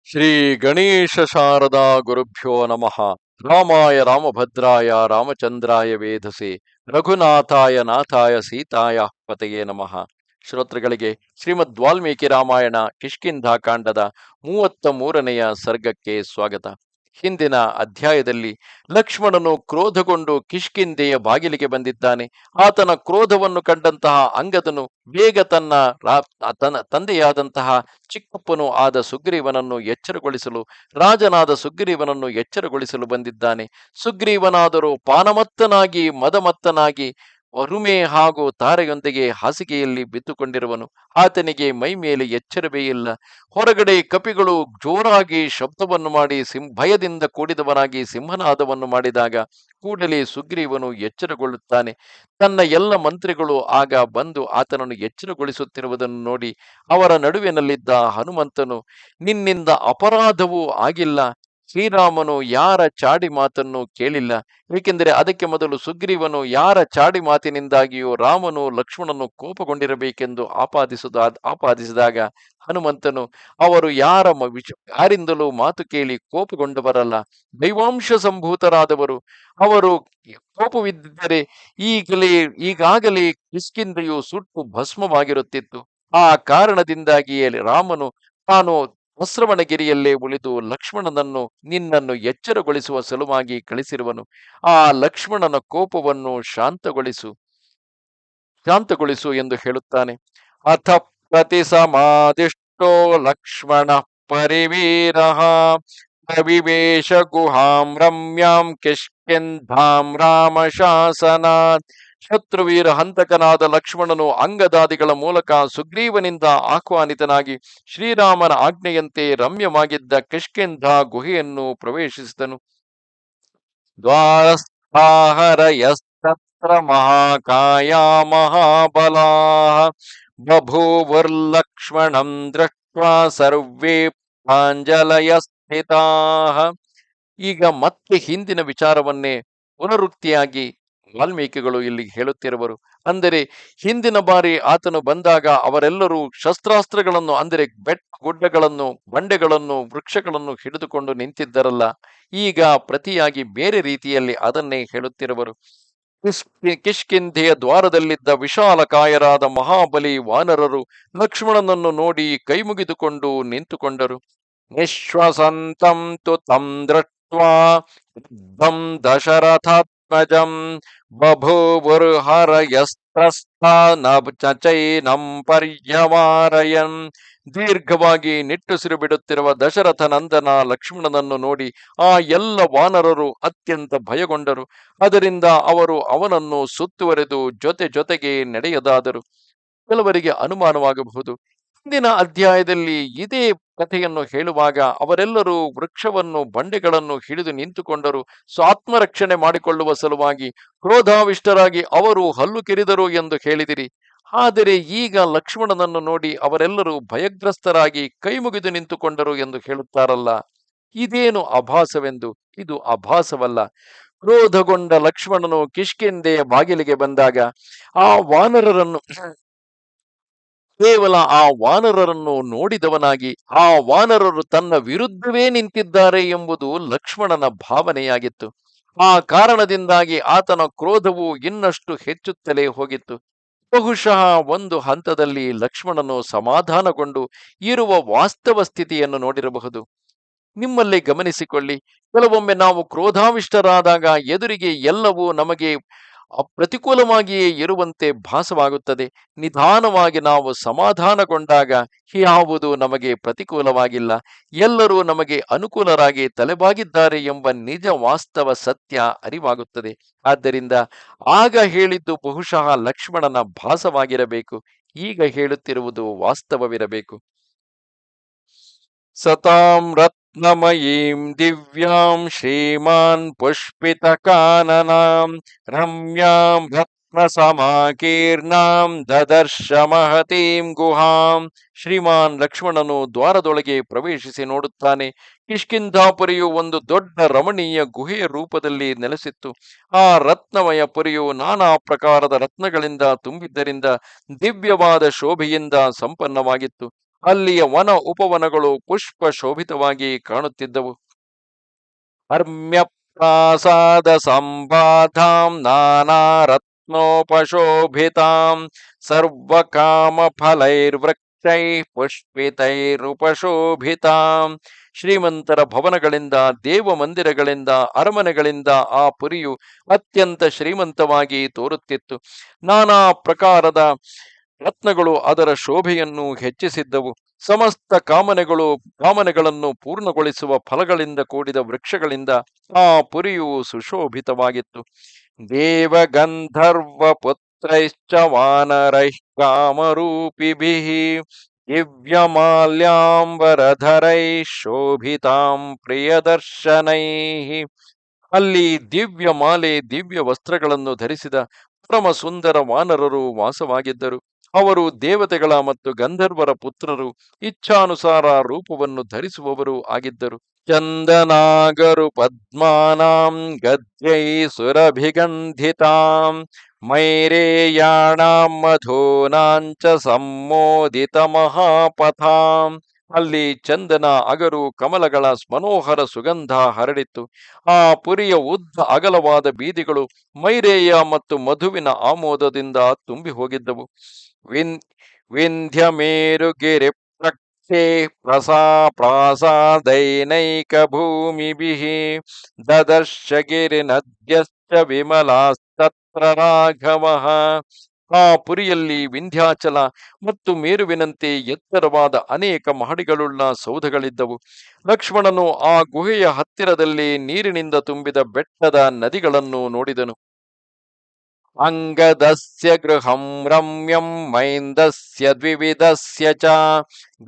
ಶ್ರೀ ಗಣೇಶ ಶಾರದಾ ಗುರುಭ್ಯೋ ನಮಃ. ರಾಮಾಯ ರಾಮಭದ್ರಾಯ ರಾಮಚಂದ್ರಾಯ ವೇಧಸೆ ರಘುನಾಥಾಯ ನಾಥಾಯ ಸೀತಾಯ ಪತೆಯೇ ನಮಃ. ಶ್ರೋತೃಗಳಿಗೆ ಶ್ರೀಮದ್ ವಾಲ್ಮೀಕಿ ರಾಮಾಯಣ ಕಿಷ್ಕಿಂಧಾಕಾಂಡದ 33ನೆಯ ಸರ್ಗಕ್ಕೆ ಸ್ವಾಗತ. ಹಿಂದಿನ ಅಧ್ಯಾಯದಲ್ಲಿ ಲಕ್ಷ್ಮಣನು ಕ್ರೋಧಗೊಂಡು ಕಿಷ್ಕಿಂಧೆಯ ಬಾಗಿಲಿಗೆ ಬಂದಿದ್ದಾನೆ. ಆತನ ಕ್ರೋಧವನ್ನು ಕಂಡಂತಹ ಅಂಗದನು ಬೇಗ ತನ್ನ ತಂದೆಯಾದಂತಹ ಚಿಕ್ಕಪ್ಪನೂ ಆದ ಸುಗ್ರೀವನನ್ನು ಎಚ್ಚರಗೊಳಿಸಲು ರಾಜನಾದ ಸುಗ್ರೀವನನ್ನು ಎಚ್ಚರಗೊಳಿಸಲು ಬಂದಿದ್ದಾನೆ. ಸುಗ್ರೀವನಾದರೂ ಪಾನಮತ್ತನಾಗಿ ಮದಮತ್ತನಾಗಿ ಒರುಮೆ ಹಾಗೂ ತಾರೆಯೊಂದಿಗೆ ಹಾಸಿಗೆಯಲ್ಲಿ ಬಿದ್ದುಕೊಂಡಿರುವನು. ಆತನಿಗೆ ಮೈ ಮೇಲೆ ಎಚ್ಚರವೇ ಇಲ್ಲ. ಹೊರಗಡೆ ಕಪಿಗಳು ಜೋರಾಗಿ ಶಬ್ದವನ್ನು ಮಾಡಿ ಭಯದಿಂದ ಕೂಡಿದವನಾಗಿ ಸಿಂಹನಾದವನ್ನು ಮಾಡಿದಾಗ ಕೂಡಲೇ ಸುಗ್ರೀವನು ಎಚ್ಚರಗೊಳ್ಳುತ್ತಾನೆ. ತನ್ನ ಎಲ್ಲ ಮಂತ್ರಿಗಳು ಆಗ ಬಂದು ಆತನನ್ನು ಎಚ್ಚರಗೊಳಿಸುತ್ತಿರುವುದನ್ನು ನೋಡಿ ಅವರ ನಡುವಿನಲ್ಲಿದ್ದ ಹನುಮಂತನು, ನಿನ್ನಿಂದ ಅಪರಾಧವೂ ಆಗಿಲ್ಲ, ಶ್ರೀರಾಮನು ಯಾರ ಚಾಡಿ ಮಾತನ್ನು ಕೇಳಿಲ್ಲ. ಏಕೆಂದರೆ ಅದಕ್ಕೆ ಮೊದಲು ಸುಗ್ರೀವನು ಯಾರ ಚಾಡಿ ಮಾತಿನಿಂದಾಗಿಯೂ ರಾಮನು ಲಕ್ಷ್ಮಣನು ಕೋಪಗೊಂಡಿರಬೇಕೆಂದು ಆಪಾದಿಸಿದಾಗ ಹನುಮಂತನು, ಅವರು ಯಾರಿಂದಲೂ ಮಾತು ಕೇಳಿ ಕೋಪಗೊಂಡವರಲ್ಲ, ದೈವಾಂಶ ಸಂಭೂತರಾದವರು. ಅವರು ಕೋಪವಿದ್ದರೆ ಈಗಾಗಲೇ ಕಿಷ್ಕಿಂಧೆಯು ಸುಟ್ಟು ಭಸ್ಮವಾಗಿರುತ್ತಿತ್ತು. ಆ ಕಾರಣದಿಂದಾಗಿಯೇ ರಾಮನು ತಾನು ಅಶ್ರವಣಗಿರಿಯಲ್ಲೇ ಉಳಿದು ಲಕ್ಷ್ಮಣನನ್ನು ನಿನ್ನನ್ನು ಎಚ್ಚರಗೊಳಿಸುವ ಸಲುವಾಗಿ ಕಳಿಸಿರುವನು. ಆ ಲಕ್ಷ್ಮಣನ ಕೋಪವನ್ನು ಶಾಂತಗೊಳಿಸು ಎಂದು ಹೇಳುತ್ತಾನೆ. ಅಥ ಪ್ರತಿ ಸಮಾದಿಷ್ಟೋ ಲಕ್ಷ್ಮಣ ಪರಿವೀರ ಪ್ರವಿವೇಶ ಗುಹಾಂ ರಮ್ಯಾಂ ಕಿಷ್ಕಿಂಧಾಂ ರಾಮ ಶಾಸನಾತ್. ಶತ್ರುವೀರ ಹಂತಕನಾದ ಲಕ್ಷ್ಮಣನು ಅಂಗದಾದಿಗಳ ಮೂಲಕ ಸುಗ್ರೀವನಿಂದ ಆಹ್ವಾನಿತನಾಗಿ ಶ್ರೀರಾಮನ ಆಜ್ಞೆಯಂತೆ ರಮ್ಯವಾಗಿದ್ದ ಕಿಷ್ಕಿಂಧ ಗುಹೆಯನ್ನು ಪ್ರವೇಶಿಸಿದನು. ದ್ವಾರಸ್ಥಾಹರಯಸ್ತತ್ರ ಮಹಾಕಾಯ ಮಹಾಬಲಾಃ ಬಭೂವುರ್ಲಕ್ಷ್ಮಣಂ ದೃಷ್ಟ್ವಾ ಸರ್ವೇ ಪ್ರಾಂಜಲಯ ಸ್ಥಿತಾಃ. ಈಗ ಮತ್ತೆ ಹಿಂದಿನ ವಿಚಾರವನ್ನೇ ಪುನರುಕ್ತಿಯಾಗಿ ವಾಲ್ಮೀಕಿಗಳು ಇಲ್ಲಿ ಹೇಳುತ್ತಿರುವರು. ಅಂದರೆ ಹಿಂದಿನ ಬಾರಿ ಆತನು ಬಂದಾಗ ಅವರೆಲ್ಲರೂ ಶಸ್ತ್ರಾಸ್ತ್ರಗಳನ್ನು, ಅಂದರೆ ಬೆಟ್ಟ ಗುಡ್ಡಗಳನ್ನು, ಬಂಡೆಗಳನ್ನು, ವೃಕ್ಷಗಳನ್ನು ಹಿಡಿದುಕೊಂಡು ನಿಂತಿದ್ದರಲ್ಲ. ಈಗ ಪ್ರತಿಯಾಗಿ ಬೇರೆ ರೀತಿಯಲ್ಲಿ ಅದನ್ನೇ ಹೇಳುತ್ತಿರುವರು. ಕಿಷ್ಕಿಂಧೆಯ ದ್ವಾರದಲ್ಲಿದ್ದ ವಿಶಾಲಕಾಯರಾದ ಮಹಾಬಲಿ ವಾನರರು ಲಕ್ಷ್ಮಣನನ್ನು ನೋಡಿ ಕೈಮುಗಿದುಕೊಂಡು ನಿಂತುಕೊಂಡರು. ನಿಶ್ವಸಂತಂ ತು ತಂ ದೃಷ್ಟ್ವಾ ದಶರಥಾತ್ಮಜಂ ಬಭೂವುರ್ಹರಯಸ್ತ್ರಸ್ಥಾನಚೈನಂ ಪರ್ಯವಾರಯನ್. ದೀರ್ಘವಾಗಿ ನಿಟ್ಟುಸಿರು ಬಿಡುತ್ತಿರುವ ದಶರಥ ನಂದನ ಲಕ್ಷ್ಮಣನನ್ನು ನೋಡಿ ಆ ಎಲ್ಲ ವಾನರರು ಅತ್ಯಂತ ಭಯಗೊಂಡರು. ಅದರಿಂದ ಅವರು ಅವನನ್ನು ಸುತ್ತುವರೆದು ಜೊತೆಗೆ ನಡೆಯದಾದರು. ಕೆಲವರಿಗೆ ಅನುಮಾನವಾಗಬಹುದು, ಹಿಂದಿನ ಅಧ್ಯಾಯದಲ್ಲಿ ಇದೇ ಕಥೆಯನ್ನು ಹೇಳುವಾಗ ಅವರೆಲ್ಲರೂ ವೃಕ್ಷವನ್ನು, ಬಂಡೆಗಳನ್ನು ಹಿಡಿದು ನಿಂತುಕೊಂಡರು, ಆತ್ಮರಕ್ಷಣೆ ಮಾಡಿಕೊಳ್ಳುವ ಸಲುವಾಗಿ ಕ್ರೋಧಾವಿಷ್ಟರಾಗಿ ಅವರು ಹಲ್ಲು ಕಿರಿದರು ಎಂದು ಹೇಳಿದಿರಿ. ಆದರೆ ಈಗ ಲಕ್ಷ್ಮಣನನ್ನು ನೋಡಿ ಅವರೆಲ್ಲರೂ ಭಯಗ್ರಸ್ತರಾಗಿ ಕೈಮುಗಿದು ನಿಂತುಕೊಂಡರು ಎಂದು ಹೇಳುತ್ತಾರಲ್ಲ, ಇದೇನು ಅಭಾಸವೆಂದು? ಇದು ಅಭಾಸವಲ್ಲ. ಕ್ರೋಧಗೊಂಡ ಲಕ್ಷ್ಮಣನು ಕಿಷ್ಕಿಂಧೆಯ ಬಾಗಿಲಿಗೆ ಬಂದಾಗ ಕೇವಲ ಆ ವಾನರರನ್ನು ನೋಡಿದವನಾಗಿ ಆ ವಾನರರು ತನ್ನ ವಿರುದ್ಧವೇ ನಿಂತಿದ್ದಾರೆ ಎಂಬುದು ಲಕ್ಷ್ಮಣನ ಭಾವನೆಯಾಗಿತ್ತು. ಆ ಕಾರಣದಿಂದಾಗಿ ಆತನ ಕ್ರೋಧವು ಇನ್ನಷ್ಟು ಹೆಚ್ಚುತ್ತಲೇ ಹೋಗಿತ್ತು. ಬಹುಶಃ ಒಂದು ಹಂತದಲ್ಲಿ ಲಕ್ಷ್ಮಣನು ಸಮಾಧಾನಗೊಂಡು ಇರುವ ವಾಸ್ತವ ಸ್ಥಿತಿಯನ್ನು ನೋಡಿರಬಹುದು. ನಿಮ್ಮಲ್ಲಿ ಗಮನಿಸಿಕೊಳ್ಳಿ, ಕೆಲವೊಮ್ಮೆ ನಾವು ಕ್ರೋಧಾವಿಷ್ಟರಾದಾಗ ಎದುರಿಗೆ ಎಲ್ಲವೂ ನಮಗೆ ಪ್ರತಿಕೂಲವಾಗಿಯೇ ಇರುವಂತೆ ಭಾಸವಾಗುತ್ತದೆ. ನಿಧಾನವಾಗಿ ನಾವು ಸಮಾಧಾನಗೊಂಡಾಗ ಯಾವುದು ನಮಗೆ ಪ್ರತಿಕೂಲವಾಗಿಲ್ಲ, ಎಲ್ಲರೂ ನಮಗೆ ಅನುಕೂಲರಾಗಿ ತಲೆಬಾಗಿದ್ದಾರೆ ಎಂಬ ನಿಜ ವಾಸ್ತವ ಸತ್ಯ ಅರಿವಾಗುತ್ತದೆ. ಆದ್ದರಿಂದ ಆಗ ಹೇಳಿದ್ದು ಬಹುಶಃ ಲಕ್ಷ್ಮಣನ ಭಾಸವಾಗಿರಬೇಕು, ಈಗ ಹೇಳುತ್ತಿರುವುದು ವಾಸ್ತವವಿರಬೇಕು. ಸತಾಂ ರತ್ನಮಯೀಂ ದಿವ್ಯಾಂ ಶ್ರೀಮಾನ್ ಪುಷ್ಪಿತ ಕಾನನಾಂ ರಮ್ಯಾಂ ರತ್ನ ಸಮಾಕೀರ್ಣಾಂ ದದರ್ಶ ಮಹತೀಂ ಗುಹಾಂ. ಶ್ರೀಮಾನ್ ಲಕ್ಷ್ಮಣನು ದ್ವಾರದೊಳಗೆ ಪ್ರವೇಶಿಸಿ ನೋಡುತ್ತಾನೆ. ಕಿಷ್ಕಿಂಧಾಪುರಿಯು ಒಂದು ದೊಡ್ಡ ರಮಣೀಯ ಗುಹೆಯ ರೂಪದಲ್ಲಿ ನೆಲೆಸಿತ್ತು. ಆ ರತ್ನಮಯ ಪುರಿಯು ನಾನಾ ಪ್ರಕಾರದ ರತ್ನಗಳಿಂದ ತುಂಬಿದ್ದರಿಂದ ದಿವ್ಯವಾದ ಶೋಭೆಯಿಂದ ಸಂಪನ್ನವಾಗಿತ್ತು. ಅಲ್ಲಿಯ ವನ ಉಪವನಗಳು ಪುಷ್ಪ ಶೋಭಿತವಾಗಿ ಕಾಣುತ್ತಿದ್ದವು. ಹರ್ಮ್ಯ ಪ್ರಾಸಾದ ಸಂಬಾಧಾಂ ನಾನಾ ರತ್ನೋಪಶೋಭಿತಾಂ ಸರ್ವಕಾಮ ಫಲೈರ್ವೃಕ್ಷೈ ಪುಷ್ಪಿತೈರುಪಶೋಭಿತಾಂ. ಶ್ರೀಮಂತರ ಭವನಗಳಿಂದ, ದೇವ ಮಂದಿರಗಳಿಂದ, ಅರಮನೆಗಳಿಂದ ಆ ಪುರಿಯು ಅತ್ಯಂತ ಶ್ರೀಮಂತವಾಗಿ ತೋರುತ್ತಿತ್ತು. ನಾನಾ ಪ್ರಕಾರದ ರತ್ನಗಳು ಅದರ ಶೋಭೆಯನ್ನು ಹೆಚ್ಚಿಸಿದ್ದವು. ಸಮಸ್ತ ಕಾಮನೆಗಳನ್ನು ಪೂರ್ಣಗೊಳಿಸುವ ಫಲಗಳಿಂದ ಕೂಡಿದ ವೃಕ್ಷಗಳಿಂದ ಆ ಪುರಿಯು ಸುಶೋಭಿತವಾಗಿತ್ತು. ದೇವಗಂಧರ್ವ ಪುತ್ರೈಶ್ಚ ವಾನರೈಃ ಕಾಮರೂಪಿಭಿಃ ದಿವ್ಯಮಾಲ್ಯಾಂಬರಧರೈ ಶೋಭಿತಾಂ ಪ್ರಿಯದರ್ಶನೈಃ. ಅಲ್ಲಿ ದಿವ್ಯ ಮಾಲೆ, ದಿವ್ಯ ವಸ್ತ್ರಗಳನ್ನು ಧರಿಸಿದ ಪರಮ ಸುಂದರ ವಾನರರು ವಾಸವಾಗಿದ್ದರು. ಅವರು ದೇವತೆಗಳ ಮತ್ತು ಗಂಧರ್ವರ ಪುತ್ರರು, ಇಚ್ಛಾನುಸಾರ ರೂಪವನ್ನು ಧರಿಸುವವರು ಆಗಿದ್ದರು. ಚಂದನಾಗರು ಪದ್ಮಾನಾಂ ಗದ್ಯೈ ಸುರಭಿಗಂಧಿತಾಂ ಮೈರೇಯಾಣಾಂ ಮಧೂನಾಂಚ ಸಮ್ಮೋದಿತ ಮಹಾಪಥಾಂ. ಅಲ್ಲಿ ಚಂದನ, ಅಗರು, ಕಮಲಗಳ ಮನೋಹರ ಸುಗಂಧ ಹರಡಿತ್ತು. ಆ ಪುರಿಯ ಉದ್ದ ಅಗಲವಾದ ಬೀದಿಗಳು ಮೈರೇಯ ಮತ್ತು ಮಧುವಿನ ಆಮೋದದಿಂದ ತುಂಬಿ ಹೋಗಿದ್ದವು. ವಿಂಧ್ಯ ಮೇರುಗಿರಿ ಪ್ರಕ್ಷೇ ಪ್ರಾಸಾದೈನೈಕ ಭೂಮಿಭಿಃ ದದರ್ಶ ಗಿರಿ ನದ್ಯಶ್ಚ ವಿಮಲಾಸ್ತತ್ರ ರಾಘವಃ. ಆ ಪುರಿಯಲ್ಲಿ ವಿಂಧ್ಯಾಚಲ ಮತ್ತು ಮೇರುವಿನಂತೆ ಎತ್ತರವಾದ ಅನೇಕ ಮಹಡಿಗಳುಳ್ಳ ಸೌಧಗಳಿದ್ದವು. ಲಕ್ಷ್ಮಣನು ಆ ಗುಹೆಯ ಹತ್ತಿರದಲ್ಲಿ ನೀರಿನಿಂದ ತುಂಬಿದ ಬೆಟ್ಟದ ನದಿಗಳನ್ನು ನೋಡಿದನು. ಅಂಗದಸ್ಯ ಗೃಹಂ ರಮ್ಯಂ ಮೈಂದಸ್ಯ ದ್ವಿವಿಧಸ್ಯ ಚ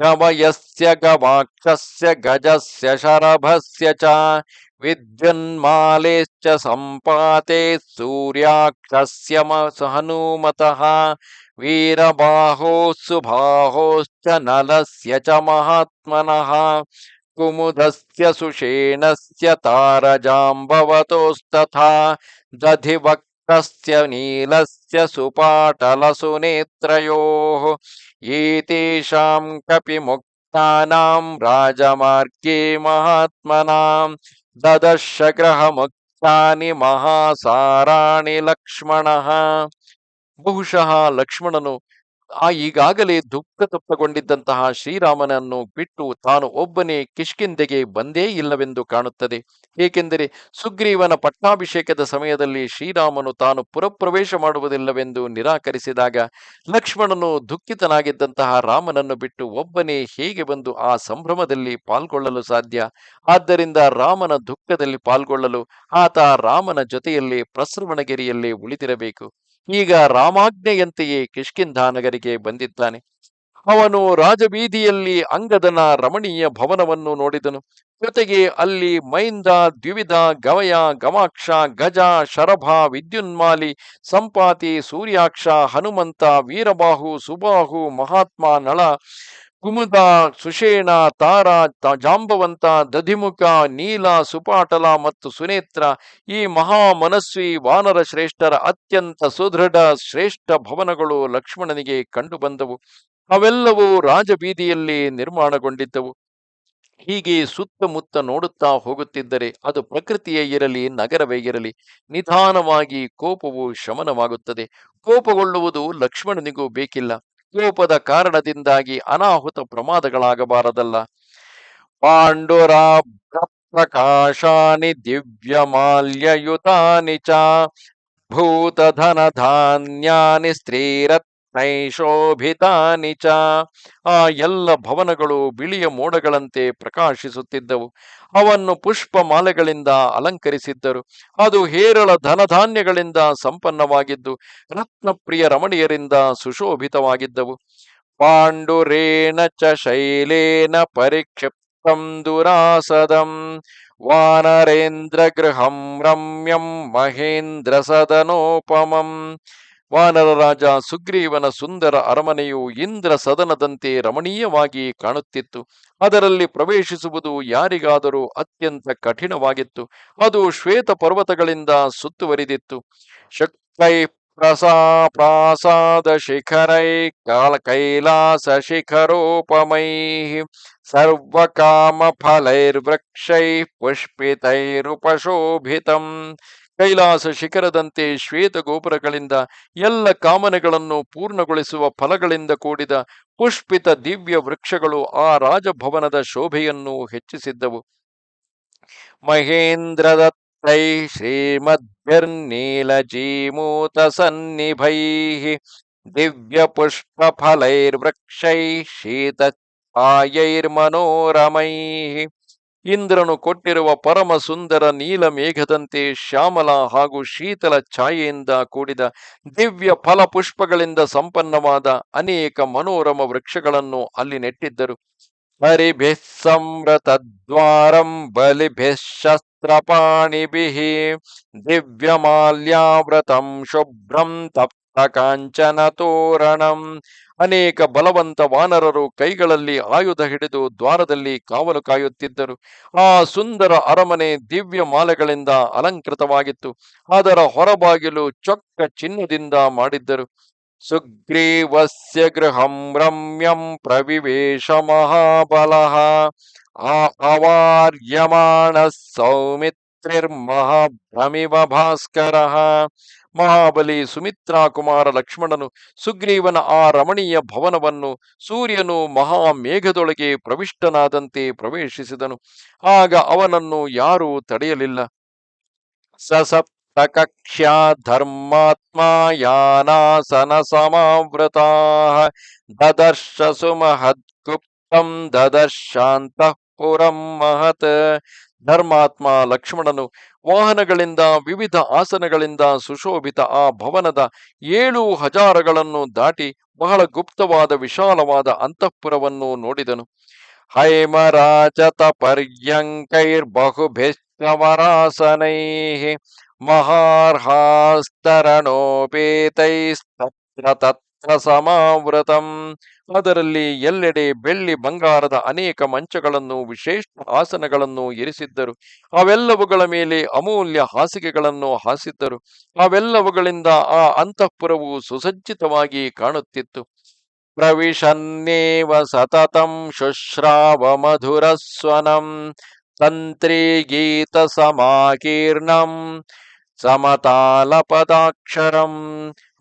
ಗವಯಸ್ಯ ಗವಾಕ್ಷಸ್ಯ ಗಜಸ್ಯ ಶರಭಸ್ಯ ಚ ವಿದ್ಯುನ್ಮಾಲೇಶ್ಚ ಸಂಪಾತೆ ಸೂರ್ಯಾಕ್ಷಸ್ಯ ಹನುಮತಃ ವೀರಬಾಹೋಃ ಸುಬಾಹೋಶ್ಚ ನಲಸ್ಯ ಚ ಮಹಾತ್ಮನಃ ಕುಮುದಸ್ಯ ಸುಷೇಣಸ್ಯ ತಾರಜಾಂಬವತೋಸ್ತಥಾ ದಧಿವಕ್ತಸ್ಯ ನೀಲಸ್ಯ ಸುಪಾಟಲಸುನೇತ್ರಯೋಃ ಏತೇಷಾಂ ಕಪಿ ಮುಕ್ತಾನಾಂ ರಾಜಮಾರ್ಗೇ ಮಹಾತ್ಮನಾಂ ದದರ್ಶ ಗ್ರಹ ಮುಕ್ತಾನಿ ಮಹಾಸಾರಾಣಿ ಲಕ್ಷ್ಮಣಃ. ಬಹುಶಃ ಲಕ್ಷ್ಮಣನು ಈಗಾಗಲೇ ದುಃಖತಪ್ತಗೊಂಡಿದ್ದಂತಹ ಶ್ರೀರಾಮನನ್ನು ಬಿಟ್ಟು ತಾನು ಒಬ್ಬನೇ ಕಿಷ್ಕಿಂಧೆಗೆ ಬಂದೇ ಇಲ್ಲವೆಂದು ಕಾಣುತ್ತದೆ. ಏಕೆಂದರೆ ಸುಗ್ರೀವನ ಪಟ್ಟಾಭಿಷೇಕದ ಸಮಯದಲ್ಲಿ ಶ್ರೀರಾಮನು ತಾನು ಪುರಪ್ರವೇಶ ಮಾಡುವುದಿಲ್ಲವೆಂದು ನಿರಾಕರಿಸಿದಾಗ ಲಕ್ಷ್ಮಣನು ದುಃಖಿತನಾಗಿದ್ದಂತಹ ರಾಮನನ್ನು ಬಿಟ್ಟು ಒಬ್ಬನೇ ಹೇಗೆ ಬಂದು ಆ ಸಂಭ್ರಮದಲ್ಲಿ ಪಾಲ್ಗೊಳ್ಳಲು ಸಾಧ್ಯ? ಆದ್ದರಿಂದ ರಾಮನ ದುಃಖದಲ್ಲಿ ಪಾಲ್ಗೊಳ್ಳಲು ಆತ ರಾಮನ ಜೊತೆಯಲ್ಲಿ ಪ್ರಸ್ರವಣಗಿರಿಯಲ್ಲಿ ಉಳಿದಿರಬೇಕು. ಈಗ ರಾಮಾಜ್ಞೆಯಂತೆಯೇ ಕಿಷ್ಕಿಂಧ ನಗರಿಗೆ ಬಂದಿದ್ದಾನೆ. ಅವನು ರಾಜಬೀದಿಯಲ್ಲಿ ಅಂಗದನ ರಮಣೀಯ ಭವನವನ್ನು ನೋಡಿದನು. ಜೊತೆಗೆ ಅಲ್ಲಿ ಮೈಂದ, ದ್ವಿವಿಧ, ಗವಯ, ಗವಾಕ್ಷ, ಗಜ, ಶರಭ, ವಿದ್ಯುನ್ಮಾಲಿ, ಸಂಪಾತಿ, ಸೂರ್ಯಾಕ್ಷ, ಹನುಮಂತ, ವೀರಬಾಹು, ಸುಬಾಹು, ಮಹಾತ್ಮ, ನಳ, ಕುಮುದ, ಸುಷೇಣ, ತಾರ, ಜಾಂಬವಂತ, ದಧಿಮುಖ, ನೀಲ, ಸುಪಾಟಲ ಮತ್ತು ಸುನೇತ್ರ ಈ ಮಹಾಮನಸ್ವಿ ವಾನರ ಶ್ರೇಷ್ಠರ ಅತ್ಯಂತ ಸುದೃಢ ಶ್ರೇಷ್ಠ ಭವನಗಳು ಲಕ್ಷ್ಮಣನಿಗೆ ಕಂಡು ಬಂದವು. ಅವೆಲ್ಲವೂ ರಾಜಬೀದಿಯಲ್ಲಿ ನಿರ್ಮಾಣಗೊಂಡಿದ್ದವು. ಹೀಗೆ ಸುತ್ತಮುತ್ತ ನೋಡುತ್ತಾ ಹೋಗುತ್ತಿದ್ದರೆ ಅದು ಪ್ರಕೃತಿಯೇ ಇರಲಿ, ನಗರವೇ ಇರಲಿ, ನಿಧಾನವಾಗಿ ಕೋಪವು ಶಮನವಾಗುತ್ತದೆ. ಕೋಪಗೊಳ್ಳುವುದು ಲಕ್ಷ್ಮಣನಿಗೂ ಬೇಕಿಲ್ಲ. ಕೋಪದ ಕಾರಣದಿಂದಾಗಿ ಅನಾಹುತ ಪ್ರಮಾದಗಳಾಗಬಾರದಲ್ಲ. ಪಾಂಡುರಾಭ್ರ ಪ್ರಕಾಶಾನಿ ದಿವ್ಯಮಾಲ್ಯಯುತಾನಿ ಚ ಭೂತಧನಧಾನ್ಯಾನಿ ಸ್ತ್ರೀರತ್ನೈಶೋಭಿತಾನಿ ಚ. ಆ ಎಲ್ಲ ಭವನಗಳು ಬಿಳಿಯ ಮೋಡಗಳಂತೆ ಪ್ರಕಾಶಿಸುತ್ತಿದ್ದವು. ಅವನ್ನು ಪುಷ್ಪ ಮಾಲೆಗಳಿಂದ ಅಲಂಕರಿಸಿದ್ದರು. ಅದು ಹೇರಳ ಧನಧಾನ್ಯಗಳಿಂದ ಸಂಪನ್ನವಾಗಿದ್ದು ರತ್ನಪ್ರಿಯ ರಮಣೀಯರಿಂದ ಸುಶೋಭಿತವಾಗಿದ್ದವು. ಪಾಂಡುರೇಣ ಚ ಶೈಲೇನ ಪರಿಕ್ಷಿಪ್ತಂ ದುರಾಸದಂ ವಾನರೇಂದ್ರ ಗೃಹಂ ರಮ್ಯಂ ಮಹೇಂದ್ರ ಸದನೋಪಮಂ. ವಾನರ ರಾಜ ಸುಗ್ರೀವನ ಸುಂದರ ಅರಮನೆಯು ಇಂದ್ರ ಸದನದಂತೆ ರಮಣೀಯವಾಗಿ ಕಾಣುತ್ತಿತ್ತು. ಅದರಲ್ಲಿ ಪ್ರವೇಶಿಸುವುದು ಯಾರಿಗಾದರೂ ಅತ್ಯಂತ ಕಠಿಣವಾಗಿತ್ತು. ಅದು ಶ್ವೇತ ಪರ್ವತಗಳಿಂದ ಸುತ್ತುವರಿದಿತ್ತು. ಶಕ್ತೈ प्रासादशिखरैः कैलासशिखरोपमैः सर्वकामफलैर्वृक्षैः पुष्ಪಿತೈರುಪಶೋಭಿತಂ. ಕೈಲಾಸ ಶಿಖರದಂತೆ ಶ್ವೇತ ಗೋಪುರಗಳಿಂದ ಎಲ್ಲ ಕಾಮನೆಗಳನ್ನು ಪೂರ್ಣಗೊಳಿಸುವ ಫಲಗಳಿಂದ ಕೂಡಿದ ಪುಷ್ಪಿತ ದಿವ್ಯ ವೃಕ್ಷಗಳು ಆ ರಾಜಭವನದ ಶೋಭೆಯನ್ನು ಹೆಚ್ಚಿಸಿದ್ದವು. ಮಹೇಂದ್ರದತ್ತೈ ಶ್ರೀಮದ್ಭಿರ್ನೀಲಜೀಮೂತಸನ್ನಿಭೈಃ ದಿವ್ಯಪುಷ್ಪಫಲೈರ್ವೃಕ್ಷೈಃ ಶೀತಛಾಯೈರ್ಮನೋರಮೈಃ. ಇಂದ್ರನು ಕೊಟ್ಟಿರುವ ಪರಮ ಸುಂದರ ನೀಲ ಮೇಘದಂತೆ ಶ್ಯಾಮಲ ಹಾಗೂ ಶೀತಲ ಛಾಯೆಯಿಂದ ಕೂಡಿದ ದಿವ್ಯ ಫಲಪುಷ್ಪಗಳಿಂದ ಸಂಪನ್ನವಾದ ಅನೇಕ ಮನೋರಮ ವೃಕ್ಷಗಳನ್ನು ಅಲ್ಲಿ ನೆಟ್ಟಿದ್ದರು. ಹರಿಭಿಃ ಸಂವೃತದ್ವಾರಂ ಬಲಿಭಿಃ ಶಸ್ತ್ರಪಾಣಿಭಿಃ ದಿವ್ಯಮಾಲ್ಯಾವೃತಂ ಶುಭ್ರಂ ತಪ್ತ ಕಾಂಚನ ತೋರಣಂ. ಅನೇಕ ಬಲವಂತ ವಾನರರು ಕೈಗಳಲ್ಲಿ ಆಯುಧ ಹಿಡಿದು ದ್ವಾರದಲ್ಲಿ ಕಾವಲು ಕಾಯುತ್ತಿದ್ದರು. ಆ ಸುಂದರ ಅರಮನೆ ದಿವ್ಯ ಮಾಲೆಗಳಿಂದ ಅಲಂಕೃತವಾಗಿತ್ತು. ಅದರ ಹೊರಬಾಗಿಲು ಚೊಕ್ಕ ಚಿನ್ನದಿಂದ ಮಾಡಿದ್ದರು. ಸುಗ್ರೀವಸ್ಯ ಗೃಹಂ ರಮ್ಯಂ ಪ್ರವಿವೇಶ ಮಹಾಬಲಃ ಅವಾರ್ಯಮಾಣ ಸೌಮಿತ್ರಿರ್ಮಹಾಭ್ರಮಿವ ಭಾಸ್ಕರಃ. ಮಹಾಬಲಿ ಸುಮಿತ್ರಾ ಕುಮಾರ ಲಕ್ಷ್ಮಣನು ಸುಗ್ರೀವನ ಆ ರಮಣೀಯ ಭವನವನ್ನು ಸೂರ್ಯನು ಮಹಾಮೇಘದೊಳಗೆ ಪ್ರವಿಷ್ಟನಾದಂತೆ ಪ್ರವೇಶಿಸಿದನು. ಆಗ ಅವನನ್ನು ಯಾರೂ ತಡೆಯಲಿಲ್ಲ. ಸಸಪ್ತಕಕ್ಷ್ಯಾ ಧರ್ಮಾತ್ಮಾ ಯಾನಾಸನ ಸಮಾವೃತಾಃ ದದರ್ಶ ಸುಮಹದ್ಗುಪ್ತಂ ದದರ್ಶಾಂತಃಪುರಂ ಮಹತ್. ಧರ್ಮಾತ್ಮ ಲಕ್ಷ್ಮಣನು ವಾಹನಗಳಿಂದ ವಿವಿಧ ಆಸನಗಳಿಂದ ಸುಶೋಭಿತ ಆ ಭವನದ 7 ಹಜಾರಗಳನ್ನು ದಾಟಿ ಬಹಳ ಗುಪ್ತವಾದ ವಿಶಾಲವಾದ ಅಂತಃಪುರವನ್ನು ನೋಡಿದನು. ಹೈಮರಾಜತ ಪರ್ಯಂಕೈರ್ಬಹುಭಿಶ್ಚವರಾಸನೈಃ ಮಹಾರ್ಹಾಸ್ತರಣೋಪೇತೈಸ್ತತ್ರ ತತ್ರ ಸಮಾವೃತಂ. ಅದರಲ್ಲಿ ಎಲ್ಲೆಡೆ ಬೆಳ್ಳಿ ಬಂಗಾರದ ಅನೇಕ ಮಂಚಗಳನ್ನು ವಿಶೇಷ ಆಸನಗಳನ್ನು ಇರಿಸಿದ್ದರು. ಅವೆಲ್ಲವುಗಳ ಮೇಲೆ ಅಮೂಲ್ಯ ಹಾಸಿಗೆಗಳನ್ನು ಹಾಸಿದ್ದರು. ಅವೆಲ್ಲವುಗಳಿಂದ ಆ ಅಂತಃಪುರವು ಸುಸಜ್ಜಿತವಾಗಿ ಕಾಣುತ್ತಿತ್ತು. ಪ್ರವಿಶನ್ನೇವ ಸತತಂ ಶುಶ್ರಾವ ಮಧುರಸ್ವನಂ ತಂತ್ರೀ ಗೀತ ಸಮಾಕೀರ್ಣಂ ಸಮತಾಲಪದಾಕ್ಷರಂ.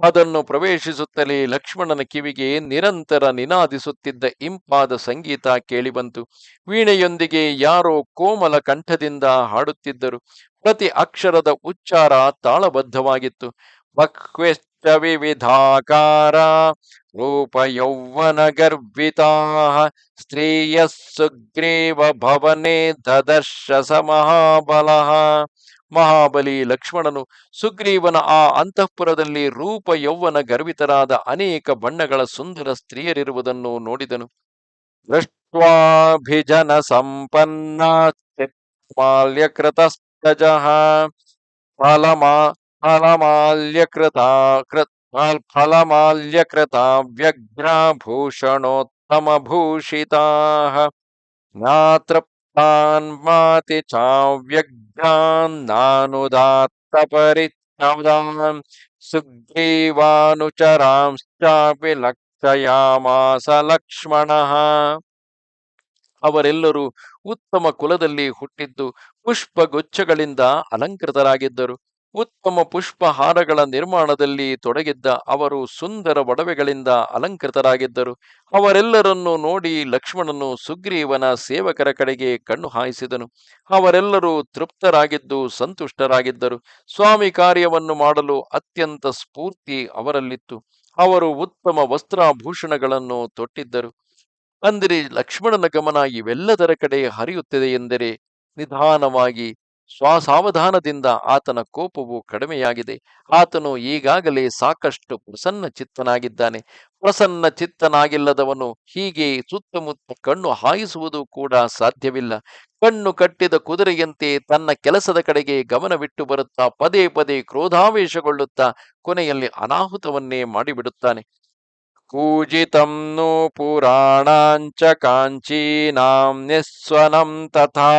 ಅದನ್ನು ಪ್ರವೇಶಿಸುತ್ತಲೇ ಲಕ್ಷ್ಮಣನ ಕಿವಿಗೆ ನಿರಂತರ ನಿನಾದಿಸುತ್ತಿದ್ದ ಇಂಪಾದ ಸಂಗೀತ ಕೇಳಿಬಂತು. ವೀಣೆಯೊಂದಿಗೆ ಯಾರೋ ಕೋಮಲ ಕಂಠದಿಂದ ಹಾಡುತ್ತಿದ್ದರು. ಪ್ರತಿ ಅಕ್ಷರದ ಉಚ್ಚಾರ ತಾಳಬದ್ಧವಾಗಿತ್ತು. ಬಹ್ವೆಶ್ಚ ವಿವಿಧಾಕಾರ ರೂಪ ಯೌವನ ಗರ್ವಿತಾಃ ಸ್ತ್ರೀಯಃ ಸುಗ್ರೀವ ಭವನೆ ದದರ್ಶ ಸ ಮಹಾಬಲಃ. ಮಹಾಬಲಿ ಲಕ್ಷ್ಮಣನು ಸುಗ್ರೀವನ ಆ ಅಂತಃಪುರದಲ್ಲಿ ರೂಪ ಯೌವನ ಗರ್ವಿತರಾದ ಅನೇಕ ಬಣ್ಣಗಳ ಸುಂದರ ಸ್ತ್ರೀಯರಿರುವುದನ್ನು ನೋಡಿದನು. ದೃಷ್ಟ್ವಾಭಿಜನ ಸಂಪನ್ನ ಮಾಲ್ಯಕೃತಸ್ತಜಃ ಫಲಮಾಲ್ಯಕೃತ ವ್ಯಗ್ರಭೂಷಣೋತ್ತಮಭೂಷಿತಾಃ ಜ್ಞಾತೃಪ್ತಾನ್ ಮಾತಿ ಚಾವ್ಯಗ್ರಾನ್ ನಾನುದಾತ್ತ ಪರಿಚ್ಛದಾನ್ ಸುಗ್ರೀವಾನುಚರಾಂಶ್ಚಾಪಿ ಲಕ್ಷಯಾಮಾಸ ಲಕ್ಷ್ಮಣಃ. ಅವರೆಲ್ಲರೂ ಉತ್ತಮ ಕುಲದಲ್ಲಿ ಹುಟ್ಟಿದ್ದು ಪುಷ್ಪಗುಚ್ಛಗಳಿಂದ ಅಲಂಕೃತರಾಗಿದ್ದರು. ಉತ್ತಮ ಪುಷ್ಪಹಾರಗಳ ನಿರ್ಮಾಣದಲ್ಲಿ ತೊಡಗಿದ್ದ ಅವರು ಸುಂದರ ಒಡವೆಗಳಿಂದ ಅಲಂಕೃತರಾಗಿದ್ದರು. ಅವರೆಲ್ಲರನ್ನೂ ನೋಡಿ ಲಕ್ಷ್ಮಣನು ಸುಗ್ರೀವನ ಸೇವಕರ ಕಡೆಗೆ ಕಣ್ಣು ಹಾಯಿಸಿದನು. ಅವರೆಲ್ಲರೂ ತೃಪ್ತರಾಗಿದ್ದು ಸಂತುಷ್ಟರಾಗಿದ್ದರು. ಸ್ವಾಮಿ ಕಾರ್ಯವನ್ನು ಮಾಡಲು ಅತ್ಯಂತ ಸ್ಫೂರ್ತಿ ಅವರಲ್ಲಿತ್ತು. ಅವರು ಉತ್ತಮ ವಸ್ತ್ರಾಭೂಷಣಗಳನ್ನು ತೊಟ್ಟಿದ್ದರು. ಅಂದರೆ ಲಕ್ಷ್ಮಣನ ಗಮನ ಇವೆಲ್ಲದರ ಕಡೆ ಹರಿಯುತ್ತದೆ ಎಂದರೆ ನಿಧಾನವಾಗಿ ಸಾವಧಾನದಿಂದ ಆತನ ಕೋಪವು ಕಡಿಮೆಯಾಗಿದೆ. ಆತನು ಈಗಾಗಲೇ ಸಾಕಷ್ಟು ಪ್ರಸನ್ನ ಚಿತ್ತನಾಗಿದ್ದಾನೆ. ಪ್ರಸನ್ನ ಚಿತ್ತನಾಗಿಲ್ಲದವನು ಹೀಗೆ ಸುತ್ತಮುತ್ತ ಕಣ್ಣು ಹಾಯಿಸುವುದು ಕೂಡ ಸಾಧ್ಯವಿಲ್ಲ. ಕಣ್ಣು ಕಟ್ಟಿದ ಕುದುರೆಯಂತೆ ತನ್ನ ಕೆಲಸದ ಕಡೆಗೆ ಗಮನವಿಟ್ಟು ಬರುತ್ತಾ ಪದೇ ಪದೇ ಕ್ರೋಧಾವೇಶಗೊಳ್ಳುತ್ತಾ ಕೊನೆಯಲ್ಲಿ ಅನಾಹುತವನ್ನೇ ಮಾಡಿಬಿಡುತ್ತಾನೆ. ಕೂಜಿತಂ ನು ಪುರಾಣಾಂಚ ಕಾಂಚೀನಾಂ ನಿಸ್ವನಂ ತಥಾ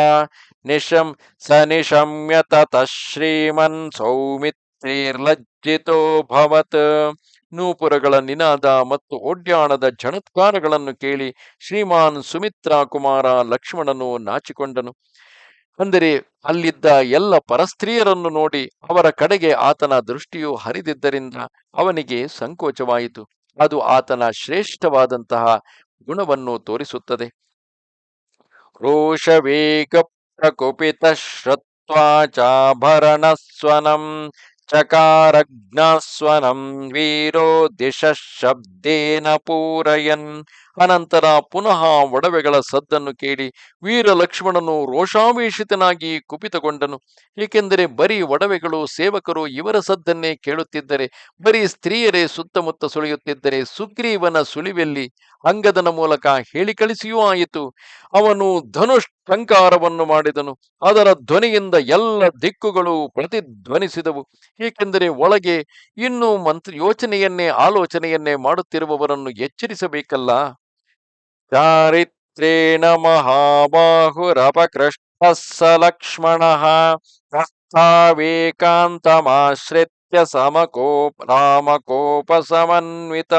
ನಿಶಮ್ಯ ತತಃ ಶ್ರೀಮನ್ ಭವತ್. ನೂಪುರಗಳ ನಿನಾದ ಮತ್ತು ಒಡ್ಯಾಣದ ಝಣತ್ಕಾರಗಳನ್ನು ಕೇಳಿ ಶ್ರೀಮಾನ್ ಸುಮಿತ್ರಾ ಕುಮಾರ ಲಕ್ಷ್ಮಣನು ನಾಚಿಕೊಂಡನು. ಅಂದರೆ ಅಲ್ಲಿದ್ದ ಎಲ್ಲ ಪರಸ್ತ್ರೀಯರನ್ನು ನೋಡಿ ಅವರ ಕಡೆಗೆ ಆತನ ದೃಷ್ಟಿಯು ಹರಿದಿದ್ದರಿಂದ ಅವನಿಗೆ ಸಂಕೋಚವಾಯಿತು. ಅದು ಆತನ ಶ್ರೇಷ್ಠವಾದಂತಹ ಗುಣವನ್ನು ತೋರಿಸುತ್ತದೆ. ರೋಷವೇಗ ಪ್ರಕುಪಿತ ಶ್ರುತ್ವಾ ಚಾಭರಣಸ್ವನಂ ಚಕಾರಜ್ಞಾಸ್ವನಂ ವೀರೋ ದಿಶ ಶಬ್ದೇನ ಪೂರಯನ್. ಅನಂತರ ಪುನಃ ಒಡವೆಗಳ ಸದ್ದನ್ನು ಕೇಳಿ ವೀರ ಲಕ್ಷ್ಮಣನು ರೋಷಾವೇಶಿತನಾಗಿ ಕುಪಿತಗೊಂಡನು. ಏಕೆಂದರೆ ಬರೀ ಒಡವೆಗಳು, ಸೇವಕರು ಇವರ ಸದ್ದನ್ನೇ ಕೇಳುತ್ತಿದ್ದರೆ, ಬರೀ ಸ್ತ್ರೀಯರೇ ಸುತ್ತಮುತ್ತ ಸುಳಿಯುತ್ತಿದ್ದರೆ ಸುಗ್ರೀವನ ಸುಳಿವೆಲ್ಲಿ? ಅಂಗದನ ಮೂಲಕ ಹೇಳಿ ಕಳಿಸಿಯೂ ಆಯಿತು. ಅವನು ಧನುಷ್ಠಂಕಾರವನ್ನು ಮಾಡಿದನು. ಅದರ ಧ್ವನಿಯಿಂದ ಎಲ್ಲ ದಿಕ್ಕುಗಳು ಪ್ರತಿಧ್ವನಿಸಿದವು. ಏಕೆಂದರೆ ಒಳಗೆ ಇನ್ನೂ ಆಲೋಚನೆಯನ್ನೇ ಮಾಡುತ್ತಿರುವವರನ್ನು ಎಚ್ಚರಿಸಬೇಕಲ್ಲ. ಚಾರಿತ್ರೇಣ ಮಹಾಬಾಹುರಪಕೃಷ್ಟ ಸ ಲಕ್ಷ್ಮಣ ಪ್ರಸ್ತಾವೇಕಾಂತಮಾಶ್ರಿತ್ಯ ರಾಮಕೋಪ ಸಮನ್ವಿತ.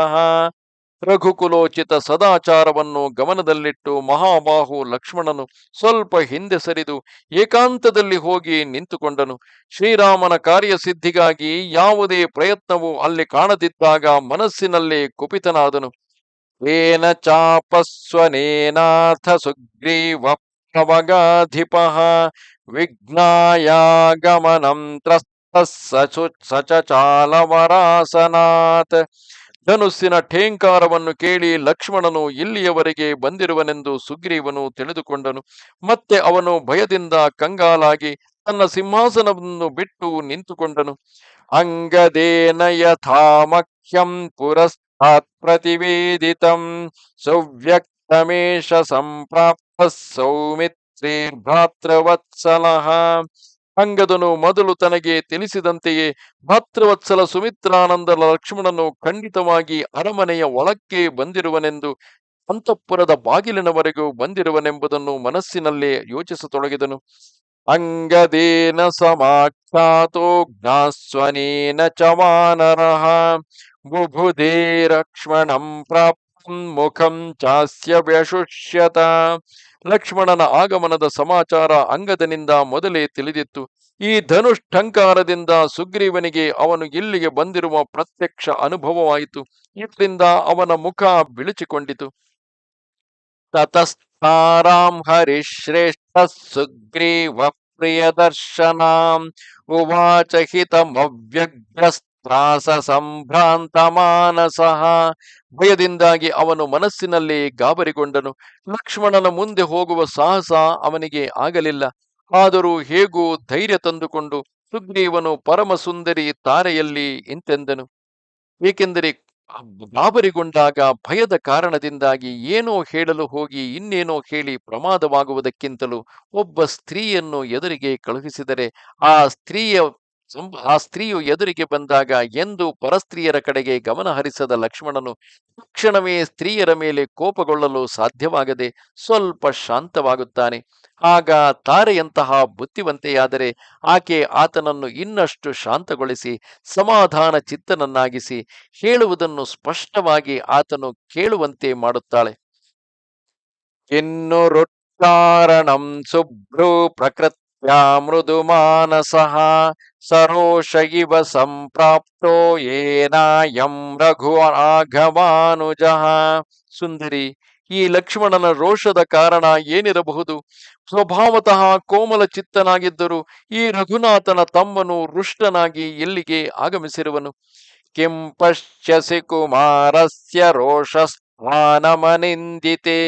ರಘುಕುಲೋಚಿತ ಸದಾಚಾರವನ್ನು ಗಮನದಲ್ಲಿಟ್ಟು ಮಹಾಬಾಹು ಲಕ್ಷ್ಮಣನು ಸ್ವಲ್ಪ ಹಿಂದೆ ಸರಿದು ಏಕಾಂತದಲ್ಲಿ ಹೋಗಿ ನಿಂತುಕೊಂಡನು. ಶ್ರೀರಾಮನ ಕಾರ್ಯಸಿದ್ಧಿಗಾಗಿ ಯಾವುದೇ ಪ್ರಯತ್ನವೂ ಅಲ್ಲಿ ಕಾಣದಿದ್ದಾಗ ಮನಸ್ಸಿನಲ್ಲೇ ಕುಪಿತನಾದನು. ಏನ ಚಾಪಸ್ವನೇನಾಥ ಸುಗ್ರೀವ ಪ್ರವಗಾಧಿಪ ವಿಘ್ನಾಯಾಗಮನಂ ಸಚಚಾಲವರಾಸನಾತ್. ಧನುಸ್ಸಿನ ಠೇಂಕಾರವನ್ನು ಕೇಳಿ ಲಕ್ಷ್ಮಣನು ಇಲ್ಲಿಯವರೆಗೆ ಬಂದಿರುವನೆಂದು ಸುಗ್ರೀವನು ತಿಳಿದುಕೊಂಡನು. ಮತ್ತೆ ಅವನು ಭಯದಿಂದ ಕಂಗಾಲಾಗಿ ತನ್ನ ಸಿಂಹಾಸನವನ್ನು ಬಿಟ್ಟು ನಿಂತುಕೊಂಡನು. ಅಂಗದೇನ ಯಥಾಮಖ್ಯಂ ಪುರಸ್ತಾತ್ ಪ್ರತಿವೇದಿತಂ ಸುವ್ಯಕ್ತಮೇಶ ಸಂಪ್ರಾಪ್ತ ಸೌಮಿತ್ರೀರ್ಭ್ರಾತೃವತ್ಸಲಃ. ಅಂಗದನು ಮೊದಲು ತನಗೆ ತಿಳಿಸಿದಂತೆಯೇ ಭ್ರಾತೃವತ್ಸಲ ಸುಮಿತ್ರಾನಂದ ಲಕ್ಷ್ಮಣನು ಖಂಡಿತವಾಗಿ ಅರಮನೆಯ ಒಳಕ್ಕೆ ಬಂದಿರುವನೆಂದು, ಅಂತಃಪುರದ ಬಾಗಿಲಿನವರೆಗೂ ಬಂದಿರುವನೆಂಬುದನ್ನು ಮನಸ್ಸಿನಲ್ಲೇ ಯೋಚಿಸತೊಡಗಿದನು. ಅಂಗದೇನ ಸಮಾಖ್ಯಾತೋ ಜ್ಞಾಸ್ವನೇನ ಚ ವಾನರಃ ಬುಬುಧೇ ಲಕ್ಷ್ಮಣಂ ಪ್ರಾಪ್ತಂ ಮುಖಂ ಚಾಸ್ಯ ವ್ಯಶುಷ್ಯತ. ಲಕ್ಷ್ಮಣನ ಆಗಮನದ ಸಮಾಚಾರ ಅಂಗದನಿಂದ ಮೊದಲೇ ತಿಳಿದಿತ್ತು. ಈ ಧನುಷ್ಠಂಕಾರದಿಂದ ಸುಗ್ರೀವನಿಗೆ ಅವನು ಇಲ್ಲಿಗೆ ಬಂದಿರುವ ಪ್ರತ್ಯಕ್ಷ ಅನುಭವವಾಯಿತು. ಇದರಿಂದ ಅವನ ಮುಖ ಬಿಳುಚಿಕೊಂಡಿತು. ತತಸ್ತಾರಾಂ ಹರಿಶ್ರೇಷ್ಠ ಸುಗ್ರೀವ ಪ್ರಿಯದರ್ಶನಾಂ ಉವಾಚ ಹಿತಮವ್ಯಗ್ರಸ್ತ್ರಾಸ ಸಂಭ್ರಾಂತ ಮಾನಸಃ. ಭಯದಿಂದಾಗಿ ಅವನು ಮನಸ್ಸಿನಲ್ಲಿ ಗಾಬರಿಗೊಂಡನು. ಲಕ್ಷ್ಮಣನ ಮುಂದೆ ಹೋಗುವ ಸಾಹಸ ಅವನಿಗೆ ಆಗಲಿಲ್ಲ. ಆದರೂ ಹೇಗೂ ಧೈರ್ಯ ತಂದುಕೊಂಡು ಸುಗ್ರೀವನು ಪರಮಸುಂದರಿ ತಾರೆಯಲ್ಲಿ ಇಂತೆಂದನು. ಏಕೆಂದರೆ ಗಾಬರಿಗೊಂಡಾಗ ಭಯದ ಕಾರಣದಿಂದಾಗಿ ಏನೋ ಹೇಳಲು ಹೋಗಿ ಇನ್ನೇನೋ ಹೇಳಿ ಪ್ರಮಾದವಾಗುವುದಕ್ಕಿಂತಲೂ ಒಬ್ಬ ಸ್ತ್ರೀಯನ್ನು ಎದುರಿಗೆ ಕಳುಹಿಸಿದರೆ ಆ ಸ್ತ್ರೀಯು ಎದುರಿಗೆ ಬಂದಾಗ ಎಂದು ಪರಸ್ತ್ರೀಯರ ಕಡೆಗೆ ಗಮನ ಹರಿಸದ ಲಕ್ಷ್ಮಣನು ತಕ್ಷಣವೇ ಸ್ತ್ರೀಯರ ಮೇಲೆ ಕೋಪಗೊಳ್ಳಲು ಸಾಧ್ಯವಾಗದೆ ಸ್ವಲ್ಪ ಶಾಂತವಾಗುತ್ತಾನೆ. ಆಗ ತಾರೆಯಂತಹ ಬುದ್ಧಿವಂತೆಯಾದರೆ ಆಕೆ ಆತನನ್ನು ಇನ್ನಷ್ಟು ಶಾಂತಗೊಳಿಸಿ ಸಮಾಧಾನ ಚಿತ್ತನನ್ನಾಗಿಸಿ ಹೇಳುವುದನ್ನು ಸ್ಪಷ್ಟವಾಗಿ ಆತನು ಕೇಳುವಂತೆ ಮಾಡುತ್ತಾಳೆ. ಇನ್ನು ರುಟ್ಕಾರಣಂ ಶುಭ್ರೂ ಪ್ರಕೃತ್ಯ ಮೃದು ಮಾನಸಃ ಸರೋಷ ಇವ ಸಂಪ್ರಾಪ್ತೋ ಏನಾಯಂ ರಘು ರಾಘವಾನುಜಃ. ಸುಂದರಿ, ಈ ಲಕ್ಷ್ಮಣನ ರೋಷದ ಕಾರಣ ಏನಿರಬಹುದು? ಸ್ವಭಾವತಃ ಕೋಮಲ ಚಿತ್ತನಾಗಿದ್ದರೂ ಈ ರಘುನಾಥನ ತಮ್ಮನು ರುಷ್ಟನಾಗಿ ಇಲ್ಲಿಗೆ ಆಗಮಿಸಿರುವನು. ಕಿಂ ಪಶ್ಯಸಿ ಕುಮಾರಸ್ಯ ರೋಷಸ್ಥಾನಮನಿಂದಿತೆ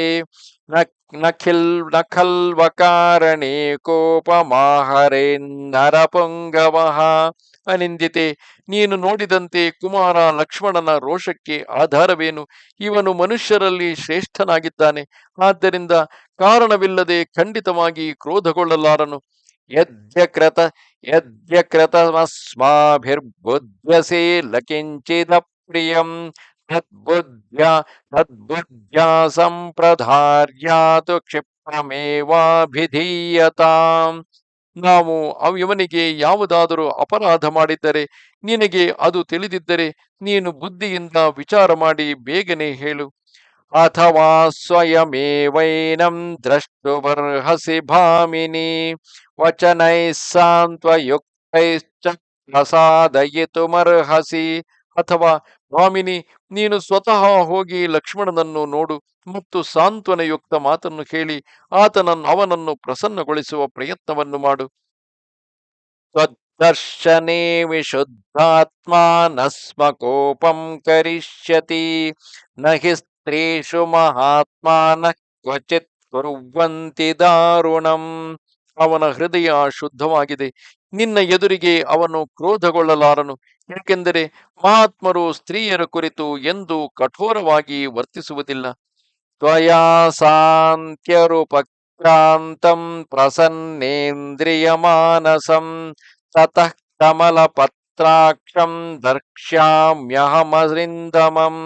ನಖಲ್ವಕಾರಣೇ ಕೋಪಮಾಹರೇನ್ನರಪುಂಗವಃ. ಅನಿಂದಿತೆ, ನೀನು ನೋಡಿದಂತೆ ಕುಮಾರ ಲಕ್ಷ್ಮಣನ ರೋಷಕ್ಕೆ ಆಧಾರವೇನು? ಇವನು ಮನುಷ್ಯರಲ್ಲಿ ಶ್ರೇಷ್ಠನಾಗಿದ್ದಾನೆ. ಆದ್ದರಿಂದ ಕಾರಣವಿಲ್ಲದೆ ಖಂಡಿತವಾಗಿ ಕ್ರೋಧಗೊಳ್ಳಲಾರನು. ಯದ್ಯಕೃತಮಸ್ಮಾಭಿರ್ಬುದ್ಧ್ಯಸೇ ಲಕಿಂಚಿದ ಪ್ರಿಯಂ ತದ್ಬುದ್ಧ್ಯಾ ಸಂಪ್ರಧಾರ್ಯಾತು ಕ್ಷಿಪ್ರಮೇವಾಭಿಧೀಯತಾಂ. ನಾವು ಇವನಿಗೆ ಯಾವುದಾದರೂ ಅಪರಾಧ ಮಾಡಿದ್ದರೆ ನಿನಗೆ ಅದು ತಿಳಿದಿದ್ದರೆ ನೀನು ಬುದ್ಧಿಯಿಂದ ವಿಚಾರ ಮಾಡಿ ಬೇಗನೆ ಹೇಳು. ಅಥವಾ ಸ್ವಯಮೇವೈನಂ ದ್ರಷ್ಟುಮರ್ಹಸಿ ಭಾಮಿನಿ ವಚನೈ ಸಾಂತ್ವಯುಕ್ತೈಶ್ಚ ಪ್ರಸಾದಯಿತುಮರ್ಹಸಿ. ಅಥವಾ ಭಾಮಿನಿ, ನೀನು ಸ್ವತಃ ಹೋಗಿ ಲಕ್ಷ್ಮಣನನ್ನು ನೋಡು ಮತ್ತು ಸಾಂತ್ವನಯುಕ್ತ ಮಾತನ್ನು ಹೇಳಿ ಅವನನ್ನು ಪ್ರಸನ್ನಗೊಳಿಸುವ ಪ್ರಯತ್ನವನ್ನು ಮಾಡು. ತ್ವದ್ದರ್ಶನೇ ವಿಶುದ್ಧಾತ್ಮ ನ ಸ್ಮ ಕೋಪಂ ಕರಿಷ್ಯತಿ ನ ಹಿ ಸ್ತ್ರೀಷು ಮಹಾತ್ಮಾನ ಕ್ವಚಿತ್ ಕುರ್ವಂತಿ ದಾರುಣಂ. ಅವನ ಹೃದಯ ಶುದ್ಧವಾಗಿದೆ, ನಿನ್ನ ಎದುರಿಗೆ ಅವನು ಕ್ರೋಧಗೊಳ್ಳಲಾರನು, ಏಕೆಂದರೆ ಮಹಾತ್ಮರು ಸ್ತ್ರೀಯರ ಕುರಿತು ಎಂದೂ ಕಠೋರವಾಗಿ ವರ್ತಿಸುವುದಿಲ್ಲ. ತ್ವಯಾ ಸಾಂತ್ಯರುಪಕ್ರಾಂತಂ ಪ್ರಸನ್ನೇಂದ್ರಿಯಮಾನಸಂ ತತಃ ಕಮಲಪತ್ರಾಕ್ಷಂ ದರ್ಕ್ಷ್ಯಾಮ್ಯಹಮರಿಂದಮಂ.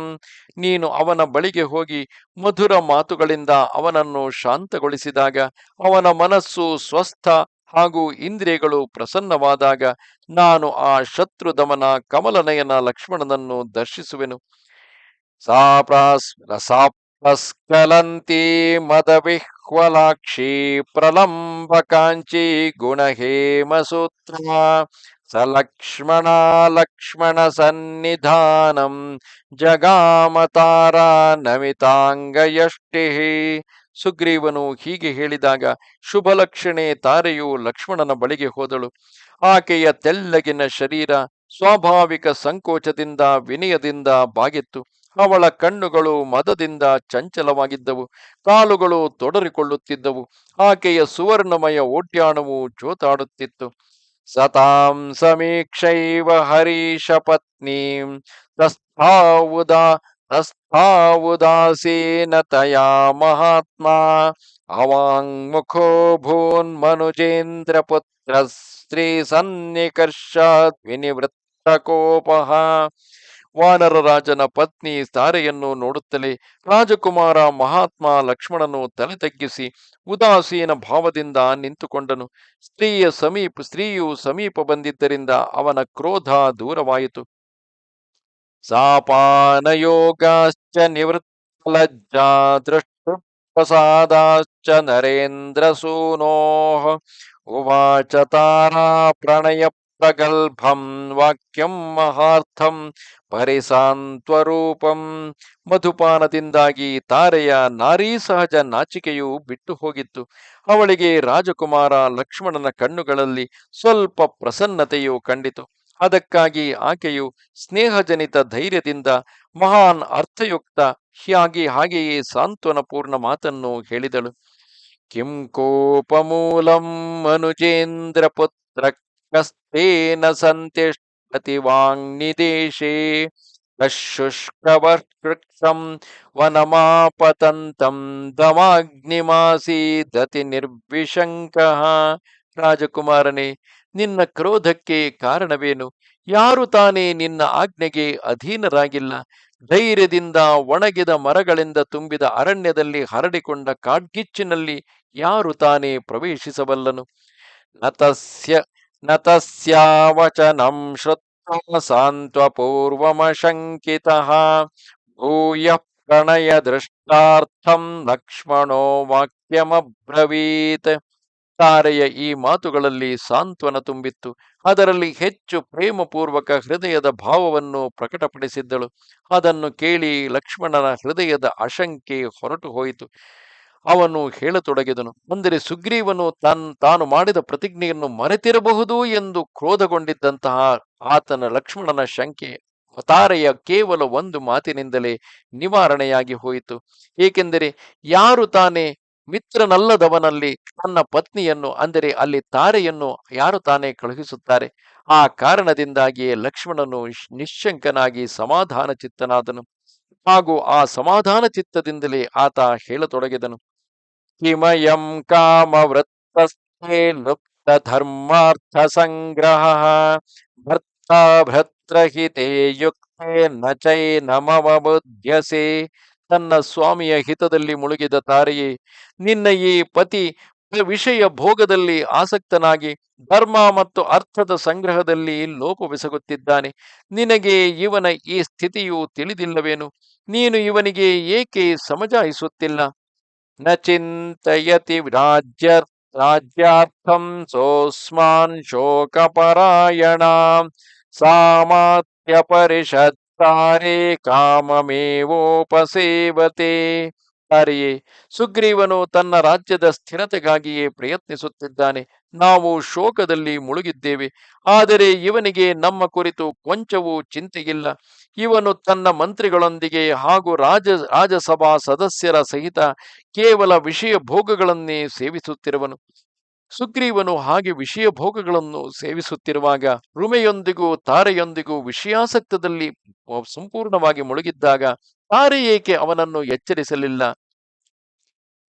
ನೀನು ಅವನ ಬಳಿಗೆ ಹೋಗಿ ಮಧುರ ಮಾತುಗಳಿಂದ ಅವನನ್ನು ಶಾಂತಗೊಳಿಸಿದಾಗ, ಅವನ ಮನಸ್ಸು ಸ್ವಸ್ಥ ಹಾಗೂ ಇಂದ್ರಿಯಗಳು ಪ್ರಸನ್ನವಾದಾಗ ನಾನು ಆ ಶತ್ರುದಮನ ಕಮಲನಯನ ಲಕ್ಷ್ಮಣನನ್ನು ದರ್ಶಿಸುವೆನು. ಸಾಪ್ರಸ್ಖಲಂತಿ ಮದವಿಹ್ವಲಾಕ್ಷಿ ಪ್ರಲಂಬ ಕಾಂಚಿ ಗುಣಹೇಮಸೂತ್ರ ಸಲಕ್ಷ್ಮಣ ಲಕ್ಷ್ಮಣ ಸನ್ನಿಧಾನಂ ಜಗಾಮತಾರ ನಮಿತಾಂಗಯಷ್ಟಿ. ಸುಗ್ರೀವನು ಹೀಗೆ ಹೇಳಿದಾಗ ಶುಭಲಕ್ಷಣೆ ತಾರೆಯು ಲಕ್ಷ್ಮಣನ ಬಳಿಗೆ ಹೋದಳು. ಆಕೆಯ ತೆಳ್ಳಗಿನ ಶರೀರ ಸ್ವಾಭಾವಿಕ ಸಂಕೋಚದಿಂದ ವಿನಯದಿಂದ ಬಾಗಿತ್ತು. ಅವಳ ಕಣ್ಣುಗಳು ಮದದಿಂದ ಚಂಚಲವಾಗಿದ್ದವು, ಕಾಲುಗಳು ತೊಡರಿಕೊಳ್ಳುತ್ತಿದ್ದವು, ಆಕೆಯ ಸುವರ್ಣಮಯ ಓಡ್ಯಾಣವು ಜೋತಾಡುತ್ತಿತ್ತು. ಸತಾಂ ಸಮೀಕ್ಷೈವ ಹರೀಶ ಪತ್ನೀಂ ತಸ್ಥಾವುದಾಸೀನ ತಯಾ ಮಹಾತ್ಮ ಅವಾಂಗ್ಮುಖೋ ಭೂನ್ಮನುಜೇಂದ್ರ ಪುತ್ರ ಸ್ತ್ರೀ ಸನ್ನಿಕರ್ಷಾತ್ ವಿನಿವೃತ್ತ ಕೋಪಃ. ವಾನರ ರಾಜನ ಪತ್ನಿ ತಾರೆಯನ್ನು ನೋಡುತ್ತಲೇ ರಾಜಕುಮಾರ ಮಹಾತ್ಮ ಲಕ್ಷ್ಮಣನು ತಲೆ ತಗ್ಗಿಸಿ ಉದಾಸೀನ ಭಾವದಿಂದ ನಿಂತುಕೊಂಡನು. ಸ್ತ್ರೀಯು ಸಮೀಪ ಬಂದಿದ್ದರಿಂದ ಅವನ ಕ್ರೋಧ ದೂರವಾಯಿತು. ಸಾಪಾನಯೋಗಾಶ್ಚ ನಿವೃತ್ತಲಜ್ಜಾ ದೃಷ್ಟಪ್ರಸಾದಾಶ್ಚ ನರೇಂದ್ರ ಸೂನೋಃ ಉವಾಚ ತಾರಾ ಪ್ರಣಯ ಪ್ರಗಲ್ಭಂ ವಾಕ್ಯಂ ಮಹಾರ್ಥಂ ಪರಿಸಾಂತ್ವರೂಪಂ. ಮಧುಪಾನದಿಂದಾಗಿ ತಾರೆಯ ನಾರೀ ಸಹಜ ನಾಚಿಕೆಯು ಬಿಟ್ಟು ಹೋಗಿತ್ತು. ಅವಳಿಗೆ ರಾಜಕುಮಾರ ಲಕ್ಷ್ಮಣನ ಕಣ್ಣುಗಳಲ್ಲಿ ಸ್ವಲ್ಪ ಪ್ರಸನ್ನತೆಯು ಕಂಡಿತು. ಅದಕ್ಕಾಗಿ ಆಕೆಯು ಸ್ನೇಹಜನಿತ ಧೈರ್ಯದಿಂದ ಮಹಾನ್ ಅರ್ಥಯುಕ್ತ ಹಾಗೆಯೇ ಸಾಂತ್ವನಪೂರ್ಣ ಮಾತನ್ನು ಹೇಳಿದಳು. ಕಿಂ ಕೋಪಮೂಲಂ ಮನುಜೇಂದ್ರ ಪುತ್ರ ಕಸ್ತೇನ ಸಂತಿಷ್ಠತಿ ವಾಂಗ್ನಿದೇಶೇ ಶುಷ್ಕವೃಕ್ಷಂ ವನಮಾಪತಂತಂ ದಮಾಗ್ನಿಮಾಸೀದತಿ ನಿರ್ವಿಶಂಕಃ. ರಾಜಕುಮಾರನೇ, ನಿನ್ನ ಕ್ರೋಧಕ್ಕೆ ಕಾರಣವೇನು? ಯಾರು ತಾನೇ ನಿನ್ನ ಆಜ್ಞೆಗೆ ಅಧೀನರಾಗಿಲ್ಲ? ಧೈರ್ಯದಿಂದ ಒಣಗಿದ ಮರಗಳಿಂದ ತುಂಬಿದ ಅರಣ್ಯದಲ್ಲಿ ಹರಡಿಕೊಂಡ ಕಾಡ್ಗಿಚ್ಚಿನಲ್ಲಿ ಯಾರು ತಾನೇ ಪ್ರವೇಶಿಸಬಲ್ಲನು? ನತಸ್ಯಾವಚನಂ ಶ್ರುತ್ವಾ ಸಾಂತ್ವಪೂರ್ವಮಶಂಕಿತಃ ಭೂಯಃ ಪ್ರಣಯ ದೃಷ್ಟಾರ್ಥಂ ಲಕ್ಷ್ಮಣೋ ವಾಕ್ಯಮಬ್ರವೀತ್. ತಾರೆಯ ಈ ಮಾತುಗಳಲ್ಲಿ ಸಾಂತ್ವನ ತುಂಬಿತ್ತು. ಅದರಲ್ಲಿ ಹೆಚ್ಚು ಪ್ರೇಮಪೂರ್ವಕ ಹೃದಯದ ಭಾವವನ್ನು ಪ್ರಕಟಪಡಿಸಿದ್ದಳು. ಅದನ್ನು ಕೇಳಿ ಲಕ್ಷ್ಮಣನ ಹೃದಯದ ಆಶಂಕೆ ಹೊರಟು ಹೋಯಿತು. ಅವನು ಹೇಳತೊಡಗಿದನು. ಅಂದರೆ ಸುಗ್ರೀವನು ತಾನು ಮಾಡಿದ ಪ್ರತಿಜ್ಞೆಯನ್ನು ಮರೆತಿರಬಹುದು ಎಂದು ಕ್ರೋಧಗೊಂಡಿದ್ದಂತಹ ಲಕ್ಷ್ಮಣನ ಶಂಕೆ ತಾರೆಯ ಕೇವಲ ಒಂದು ಮಾತಿನಿಂದಲೇ ನಿವಾರಣೆಯಾಗಿ ಹೋಯಿತು. ಏಕೆಂದರೆ ಯಾರು ತಾನೇ ಮಿತ್ರನಲ್ಲದವನಲ್ಲಿ ತನ್ನ ಪತ್ನಿಯನ್ನು, ಅಂದರೆ ಅಲ್ಲಿ ತಾರೆಯನ್ನು ಯಾರು ತಾನೇ ಕಳುಹಿಸುತ್ತಾರೆ? ಆ ಕಾರಣದಿಂದಾಗಿಯೇ ಲಕ್ಷ್ಮಣನು ನಿಶ್ಶಂಕನಾಗಿ ಸಮಾಧಾನ ಚಿತ್ತನಾದನು. ಹಾಗೂ ಆ ಸಮಾಧಾನ ಚಿತ್ತದಿಂದಲೇ ಆತ ಹೇಳತೊಡಗಿದನು. ಕಿಮಯಂ ಕಾಮವೃತ್ತಸ್ಥೇ ಲುಪ್ತ ಧರ್ಮಾರ್ಥ ಸಂಗ್ರಹ ಭರ್ತಾ ಭ್ರತ್ರಹಿತೇ ಯುಕ್ತೇ ನ ಚೈನಮವಬುಧ್ಯಸೆ. ತನ್ನ ಸ್ವಾಮಿಯ ಹಿತದಲ್ಲಿ ಮುಳುಗಿದ ತಾರೆಯೇ, ನಿನ್ನ ಈ ಪತಿ ವಿಷಯ ಭೋಗದಲ್ಲಿ ಆಸಕ್ತನಾಗಿ ಧರ್ಮ ಮತ್ತು ಅರ್ಥದ ಸಂಗ್ರಹದಲ್ಲಿ ಲೋಪವೆಸಗುತ್ತಿದ್ದಾನೆ. ನಿನಗೆ ಇವನ ಈ ಸ್ಥಿತಿಯು ತಿಳಿದಿಲ್ಲವೇನು? ನೀನು ಇವನಿಗೆ ಏಕೆ ಸಮಜಾಯಿಸುತ್ತಿಲ್ಲ? ನ ಚಿಂತಯತಿ ರಾಜ್ಯಾರ್ಥಂ ಸೋಸ್ಮಾನ್ ಶೋಕಪರಾಯಣ ಸಾಮಾತ್ಯ ಪರಿಷತ್ತಾರೆ ಕಾಮಮೇವೋಪಸೇವತೆ. ತಾರೆಯೇ, ಸುಗ್ರೀವನು ತನ್ನ ರಾಜ್ಯದ ಸ್ಥಿರತೆಗಾಗಿಯೇ ಪ್ರಯತ್ನಿಸುತ್ತಿದ್ದಾನೆ. ನಾವು ಶೋಕದಲ್ಲಿ ಮುಳುಗಿದ್ದೇವೆ. ಆದರೆ ಇವನಿಗೆ ನಮ್ಮ ಕುರಿತು ಕೊಂಚವೂ ಚಿಂತೆಯಿಲ್ಲ. ಇವನು ತನ್ನ ಮಂತ್ರಿಗಳೊಂದಿಗೆ ಹಾಗೂ ರಾಜಸಭಾ ಸದಸ್ಯರ ಸಹಿತ ಕೇವಲ ವಿಷಯ ಭೋಗಗಳನ್ನೇ ಸೇವಿಸುತ್ತಿರುವನು. ಸುಗ್ರೀವನು ಹಾಗೆ ವಿಷಯ ಭೋಗಗಳನ್ನು ಸೇವಿಸುತ್ತಿರುವಾಗ ರುಮೆಯೊಂದಿಗೂ ತಾರೆಯೊಂದಿಗೂ ವಿಷಯಾಸಕ್ತದಲ್ಲಿ ಸಂಪೂರ್ಣವಾಗಿ ಮುಳುಗಿದ್ದಾಗ ತಾರೆ ಏಕೆ ಅವನನ್ನು ಎಚ್ಚರಿಸಲಿಲ್ಲ?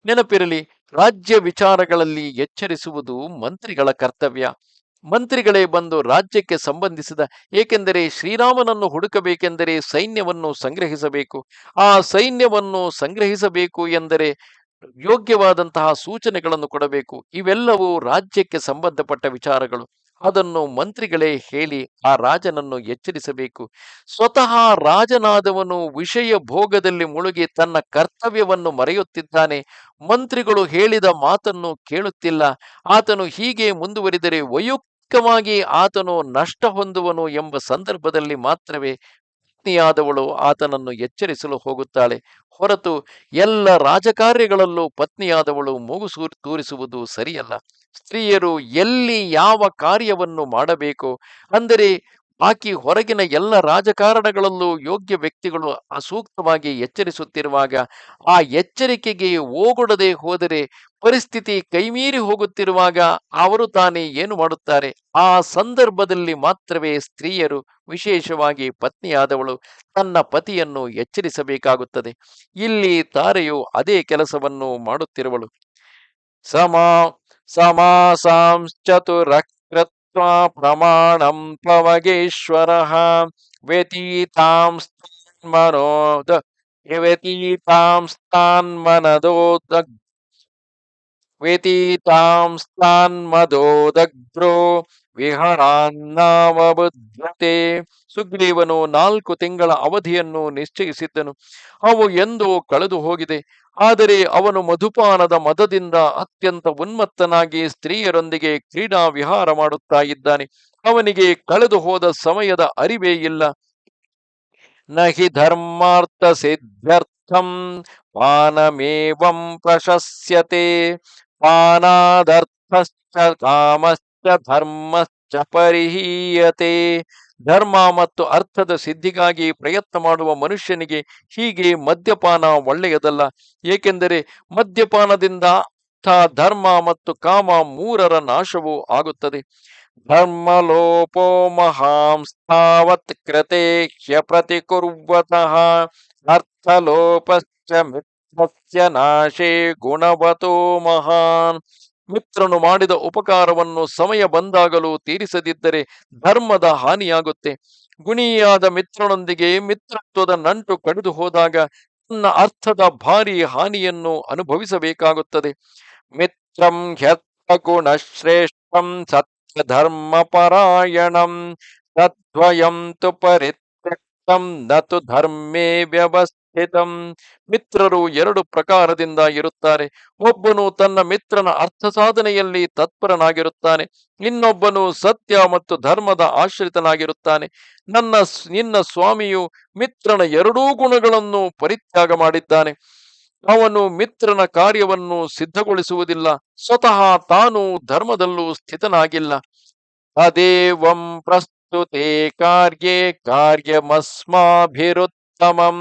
ನೆನಪಿರಲಿ, ರಾಜ್ಯ ವಿಚಾರಗಳಲ್ಲಿ ಎಚ್ಚರಿಸುವುದು ಮಂತ್ರಿಗಳ ಕರ್ತವ್ಯ. ಮಂತ್ರಿಗಳೇ ಬಂದು ರಾಜ್ಯಕ್ಕೆ ಸಂಬಂಧಿಸಿದ, ಏಕೆಂದರೆ ಶ್ರೀರಾಮನನ್ನು ಹುಡುಕಬೇಕೆಂದರೆ ಸೈನ್ಯವನ್ನು ಸಂಗ್ರಹಿಸಬೇಕು. ಆ ಸೈನ್ಯವನ್ನು ಸಂಗ್ರಹಿಸಬೇಕು ಎಂದರೆ ಯೋಗ್ಯವಾದಂತಹ ಸೂಚನೆಗಳನ್ನು ಕೊಡಬೇಕು. ಇವೆಲ್ಲವೂ ರಾಜ್ಯಕ್ಕೆ ಸಂಬಂಧಪಟ್ಟ ವಿಚಾರಗಳು. ಅದನ್ನು ಮಂತ್ರಿಗಳೇ ಹೇಳಿ ಆ ರಾಜನನ್ನು ಎಚ್ಚರಿಸಬೇಕು. ಸ್ವತಃ ರಾಜನಾದವನು ವಿಷಯ ಭೋಗದಲ್ಲಿ ಮುಳುಗಿ ತನ್ನ ಕರ್ತವ್ಯವನ್ನು ಮರೆಯುತ್ತಿದ್ದಾನೆ. ಮಂತ್ರಿಗಳು ಹೇಳಿದ ಮಾತನ್ನು ಕೇಳುತ್ತಿಲ್ಲ. ಆತನು ಹೀಗೆ ಮುಂದುವರಿದರೆ ವೈಯಕ್ತಿಕವಾಗಿ ಆತನು ನಷ್ಟ ಹೊಂದುವನು ಎಂಬ ಸಂದರ್ಭದಲ್ಲಿ ಮಾತ್ರವೇ ಪತ್ನಿಯಾದವಳು ಆತನನ್ನು ಎಚ್ಚರಿಸಲು ಹೋಗುತ್ತಾಳೆ. ಹೊರತು ಎಲ್ಲ ರಾಜಕಾರ್ಯಗಳಲ್ಲೂ ಪತ್ನಿಯಾದವಳು ಮೂಗು ತೂರಿಸುವುದು ಸರಿಯಲ್ಲ. ಸ್ತ್ರೀಯರು ಎಲ್ಲಿ ಯಾವ ಕಾರ್ಯವನ್ನು ಮಾಡಬೇಕು, ಅಂದರೆ ಬಾಕಿ ಹೊರಗಿನ ಎಲ್ಲ ರಾಜಕಾರಣಗಳಲ್ಲೂ ಯೋಗ್ಯ ವ್ಯಕ್ತಿಗಳು ಅಸೂಕ್ತವಾಗಿ ಎಚ್ಚರಿಸುತ್ತಿರುವಾಗ ಆ ಎಚ್ಚರಿಕೆಗೆ ಓಗೊಡದೆ ಹೋದರೆ, ಪರಿಸ್ಥಿತಿ ಕೈಮೀರಿ ಹೋಗುತ್ತಿರುವಾಗ ಅವರು ತಾನೇ ಏನು ಮಾಡುತ್ತಾರೆ? ಆ ಸಂದರ್ಭದಲ್ಲಿ ಮಾತ್ರವೇ ಸ್ತ್ರೀಯರು, ವಿಶೇಷವಾಗಿ ಪತ್ನಿಯಾದವಳು, ತನ್ನ ಪತಿಯನ್ನು ಎಚ್ಚರಿಸಬೇಕಾಗುತ್ತದೆ. ಇಲ್ಲಿ ತಾರೆಯು ಅದೇ ಕೆಲಸವನ್ನು ಮಾಡುತ್ತಿರುವಳು. ಸಮಾಸಾಂಶ್ಚತುರಕೃತ್ವಾ ಪ್ರಮಾಣಂ ಪ್ಲವಗೇಶ್ವರಃ ವ್ಯತೀತಾಂಸ್ತಾನ್ಮದೋದಗ್ರೋ ವಿಹರಾನ್ನಾವಬುಧ್ಯತೆ. ಸುಗ್ರೀವನು 4 ತಿಂಗಳ ಅವಧಿಯನ್ನು ನಿಶ್ಚಯಿಸಿದ್ದನು. ಅವು ಎಂದೋ ಕಳೆದು ಹೋಗಿದೆ. ಆದರೆ ಅವನು ಮಧುಪಾನದ ಮದದಿಂದ ಅತ್ಯಂತ ಉನ್ಮತ್ತನಾಗಿ ಸ್ತ್ರೀಯರೊಂದಿಗೆ ಕ್ರೀಡಾ ವಿಹಾರ ಮಾಡುತ್ತಾ ಇದ್ದಾನೆ. ಅವನಿಗೆ ಕಳೆದು ಹೋದ ಸಮಯದ ಅರಿವೇ ಇಲ್ಲ. ನಹಿ ಧರ್ಮಾರ್ಥ ಸಿದ್ಧ್ಯರ್ಥಂ ಪಾನಮೇವಂ ಪ್ರಶಸ್ಯತೆ ಪಾನಾದರ್ಥಶ್ಚ ಕಾಮಶ್ಚ ಧರ್ಮಶ್ಚ ಪರಿಹೀಯತೆ. ಧರ್ಮ ಮತ್ತು ಅರ್ಥದ ಸಿದ್ಧಿಗಾಗಿ ಪ್ರಯತ್ನ ಮಾಡುವ ಮನುಷ್ಯನಿಗೆ ಹೀಗೆ ಮದ್ಯಪಾನ ಒಳ್ಳೆಯದಲ್ಲ. ಏಕೆಂದರೆ ಮದ್ಯಪಾನದಿಂದ ಧರ್ಮ ಮತ್ತು ಕಾಮ ಮೂರರ ನಾಶವೂ ಆಗುತ್ತದೆ. ಧರ್ಮಲೋಪೋ ಮಹಾಂಸ್ತಾವತ್ ಕೃತೆ ಹ್ಯಪ್ರತಿಕುರ್ವತಃ ಅರ್ಥಲೋಪಶ್ಚ ಮಿತ್ರಸ್ಯ ನಾಶೇ ಗುಣವತೋ ಮಹಾನ್. ಮಿತ್ರನು ಮಾಡಿದ ಉಪಕಾರವನ್ನು ಸಮಯ ಬಂದಾಗಲೂ ತೀರಿಸದಿದ್ದರೆ ಧರ್ಮದ ಹಾನಿಯಾಗುತ್ತೆ. ಗುಣಿಯಾದ ಮಿತ್ರನೊಂದಿಗೆ ಮಿತ್ರತ್ವದ ನಂಟು ಕಡಿದು ಹೋದಾಗ ತನ್ನ ಅರ್ಥದ ಭಾರಿ ಹಾನಿಯನ್ನು ಅನುಭವಿಸಬೇಕಾಗುತ್ತದೆ. ಮಿತ್ರಂ ಹ್ಯರ್ಥಗುಣಶ್ರೇಷ್ಠಂ ಧರ್ಮಪರಾಯಣಂ ತದ್ವಯಂ ತು ಪರಿತ್ಯಕ್ತಂ ನತು ಧರ್ಮೇ ವ್ಯವಸ್ಥಿತಂ. ಮಿತ್ರರು 2 ಪ್ರಕಾರದಿಂದ ಇರುತ್ತಾರೆ. ಒಬ್ಬನು ತನ್ನ ಮಿತ್ರನ ಅರ್ಥ ಸಾಧನೆಯಲ್ಲಿ ತತ್ಪರನಾಗಿರುತ್ತಾನೆ. ಇನ್ನೊಬ್ಬನು ಸತ್ಯ ಮತ್ತು ಧರ್ಮದ ಆಶ್ರಿತನಾಗಿರುತ್ತಾನೆ. ನಿನ್ನ ಸ್ವಾಮಿಯು ಮಿತ್ರನ 2 ಗುಣಗಳನ್ನು ಪರಿತ್ಯಾಗ ಮಾಡಿದ್ದಾನೆ. ಅವನು ಮಿತ್ರನ ಕಾರ್ಯವನ್ನು ಸಿದ್ಧಗೊಳಿಸುವುದಿಲ್ಲ, ಸ್ವತಃ ತಾನು ಧರ್ಮದಲ್ಲೂ ಸ್ಥಿತನಾಗಿಲ್ಲ. ತದೇವಂ ಪ್ರಸ್ತುತೆ ಕಾರ್ಯೇ ಕಾರ್ಯಮಸ್ಮಾಭಿರುತ್ತಮಂ